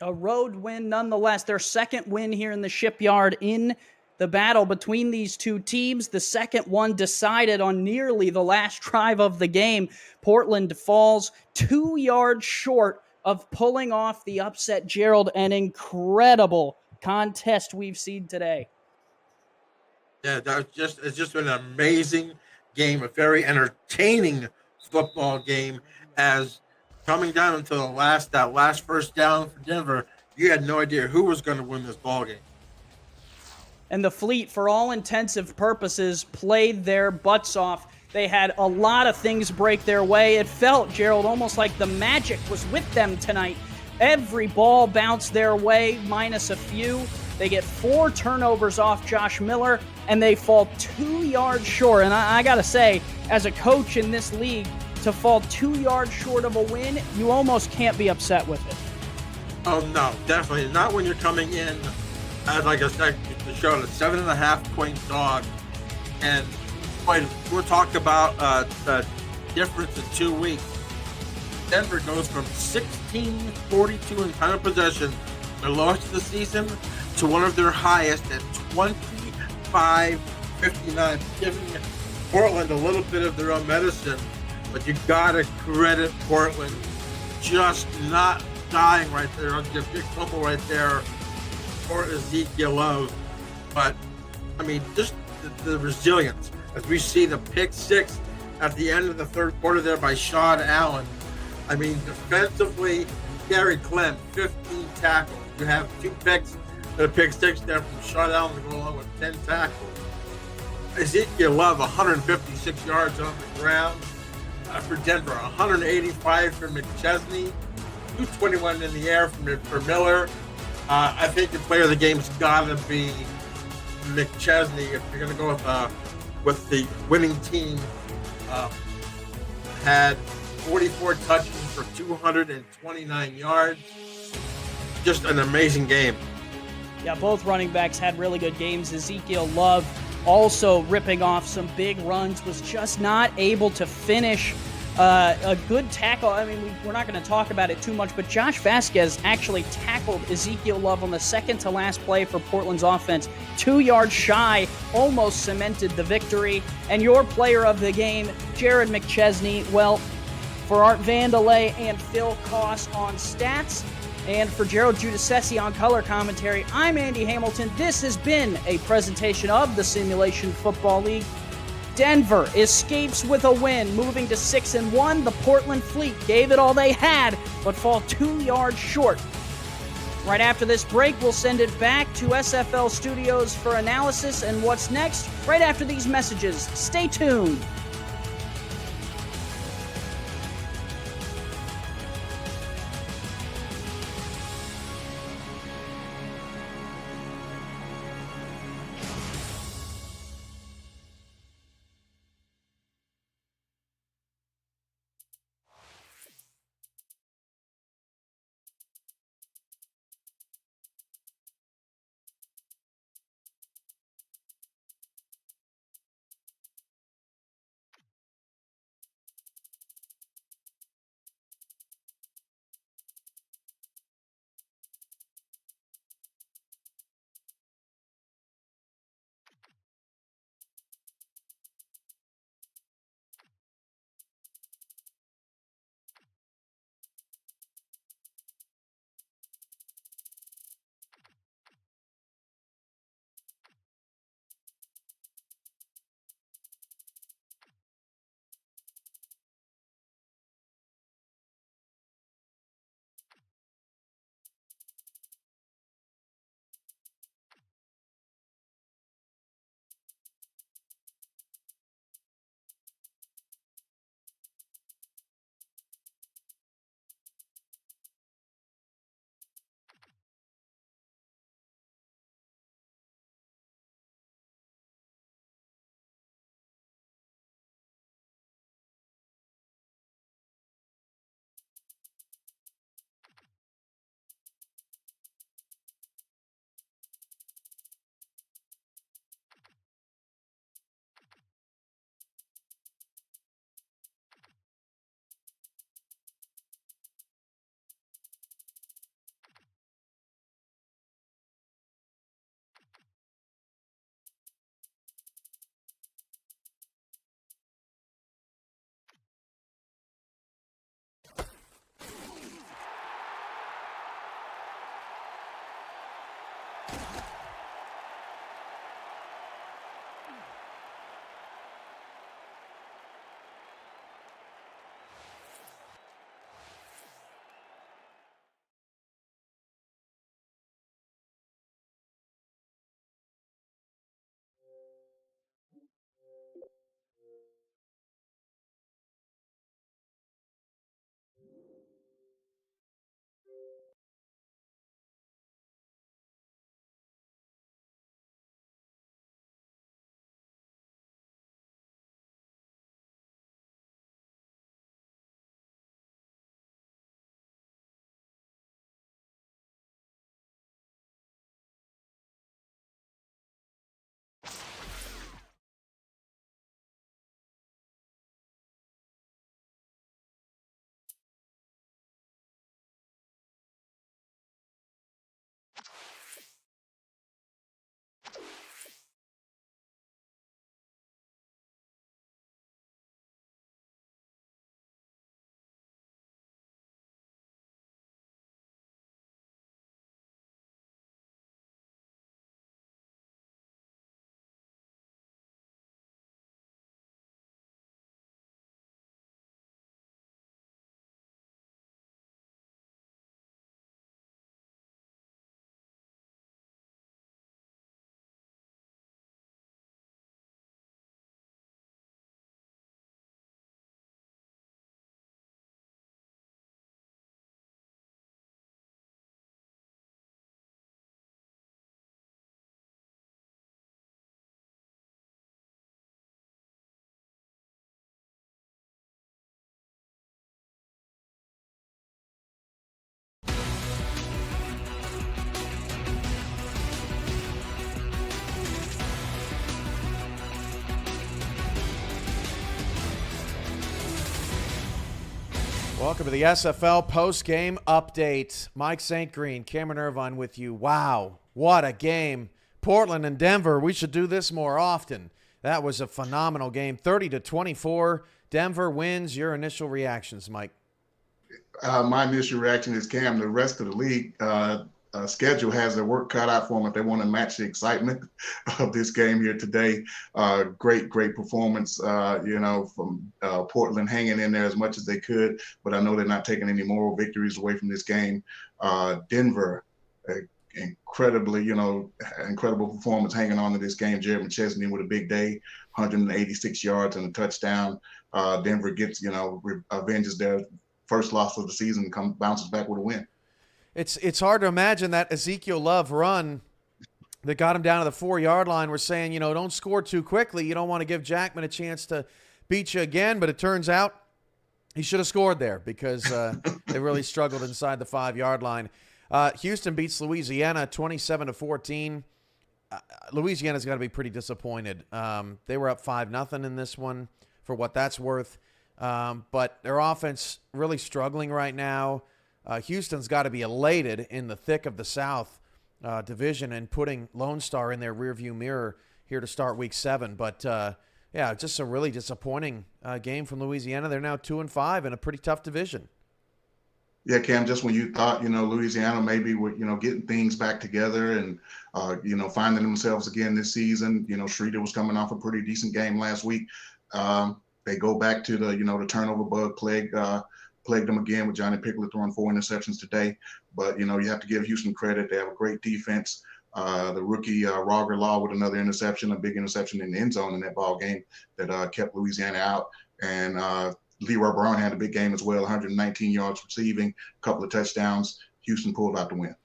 A road win nonetheless. Their second win here in the Shipyard in the battle between these two teams. The second one decided on nearly the last drive of the game. Portland falls 2 yards short of pulling off the upset. Gerald, an incredible contest we've seen today. Yeah, it's just been an amazing game, a very entertaining football game. As coming down into that last first down for Denver, you had no idea who was going to win this ball game. And the Fleet, for all intensive purposes, played their butts off. They had a lot of things break their way. It felt, Gerald, almost like the magic was with them tonight. Every ball bounced their way, minus a few. They get 4 turnovers off Josh Miller, and they fall 2 yards short. And I got to say, as a coach in this league, to fall 2 yards short of a win, you almost can't be upset with it. Oh, no, definitely. Not when you're coming in, as like I said, the show, a 7.5-point dog. And boy, we're talking about the difference in 2 weeks. Denver goes from 16-42 in time of possession, their lowest of the season, to one of their highest at 25-59, giving Portland a little bit of their own medicine. But you gotta credit Portland just not dying right there. I'll give a big fumble right there for Ezekiel Love. But I mean, just the resilience as we see the pick 6 at the end of the third quarter there by Sean Allen. I mean, defensively, Gary Clem, 15 tackles. You have 2 picks and a pick 6 there from Sean Allen to go along with 10 tackles. Ezekiel Love, 156 yards on the ground for Denver, 185 for McChesney, 221 in the air for Miller. I think the player of the game's got to be McChesney if you're going to go with the winning team Had 44 touches for 229 yards. Just an amazing game. Yeah, both running backs had really good games. Ezekiel Love also ripping off some big runs, was just not able to finish a good tackle. I mean, we're not going to talk about it too much, but Josh Vasquez actually tackled Ezekiel Love on the second to last play for Portland's offense. 2 yards shy, almost cemented the victory. And your player of the game, Jared McChesney, well, for Art Vandelay and Phil Koss on stats, and for Gerald Giudice on color commentary, I'm Andy Hamilton. This has been a presentation of the Simulation Football League. Denver escapes with a win, moving to 6-1. The Portland Fleet gave it all they had, but fall 2 yards short. Right after this break, we'll send it back to SFL Studios for analysis and what's next right after these messages. Stay tuned. Welcome to the SFL post-game update. Mike St. Green, Cameron Irvine with you. Wow, what a game. Portland and Denver, we should do this more often. That was a phenomenal game. 30-24. Denver wins. Your initial reactions, Mike? My initial reaction is, Cam, the rest of the league schedule has their work cut out for them if they want to match the excitement of this game here today. Great performance, from Portland, hanging in there as much as they could, but I know they're not taking any moral victories away from this game. Denver, incredible performance, hanging on to this game. Jared McChesney with a big day, 186 yards and a touchdown. Denver gets, avenges their first loss of the season, bounces back with a win. It's hard to imagine that Ezekiel Love run that got him down to the 4-yard line. We're saying, don't score too quickly. You don't want to give Jackman a chance to beat you again, but it turns out he should have scored there because they really struggled inside the 5-yard line. Houston beats Louisiana 27-14. Louisiana's got to be pretty disappointed. They were up 5-0 in this one for what that's worth. But their offense really struggling right now. Houston's got to be elated in the thick of the South division and putting Lone Star in their rearview mirror here to start Week 7. But, just a really disappointing game from Louisiana. They're now 2-5 in a pretty tough division. Yeah, Cam, just when you thought, Louisiana maybe would, getting things back together and, finding themselves again this season. Schroeder was coming off a pretty decent game last week. They go back to the turnover bug plagued them again with Johnny Pickett throwing 4 interceptions today. But, you have to give Houston credit. They have a great defense. The rookie Roger Law with another interception, a big interception in the end zone in that ball game that kept Louisiana out. And Leroy Brown had a big game as well, 119 yards receiving, a couple of touchdowns. Houston pulled out the win.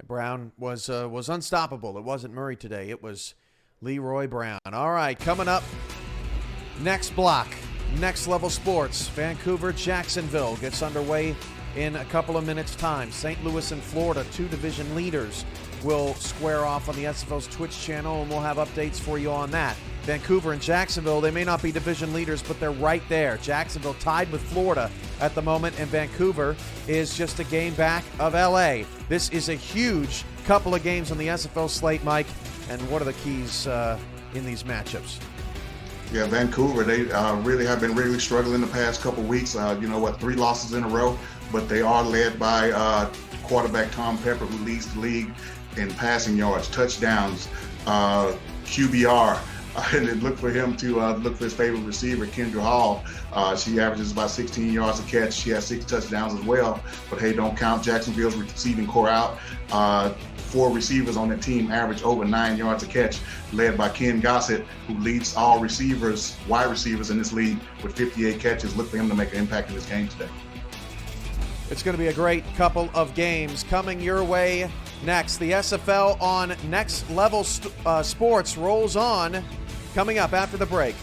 Brown was unstoppable. It wasn't Murray today. It was Leroy Brown. All right, coming up, next block. Next Level Sports, Vancouver, Jacksonville gets underway in a couple of minutes' time. St. Louis and Florida, 2 division leaders, will square off on the SFL's Twitch channel, and we'll have updates for you on that. Vancouver and Jacksonville, they may not be division leaders, but they're right there. Jacksonville tied with Florida at the moment, and Vancouver is just a game back of LA. This is a huge couple of games on the SFL slate, Mike, and what are the keys in these matchups? Yeah, Vancouver, they really have been really struggling the past couple weeks. 3 losses in a row, but they are led by quarterback Tom Pepper, who leads the league in passing yards, touchdowns, QBR. And look for him to look for his favorite receiver, Kendra Hall. She averages about 16 yards a catch. She has 6 touchdowns as well. But hey, don't count Jacksonville's receiving core out. 4 receivers on that team average over 9 yards a catch, led by Ken Gossett, who leads all wide receivers in this league with 58 catches. Look for him to make an impact in this game today. It's going to be a great couple of games coming your way next. The SFL on Next Level Sports rolls on, coming up after the break.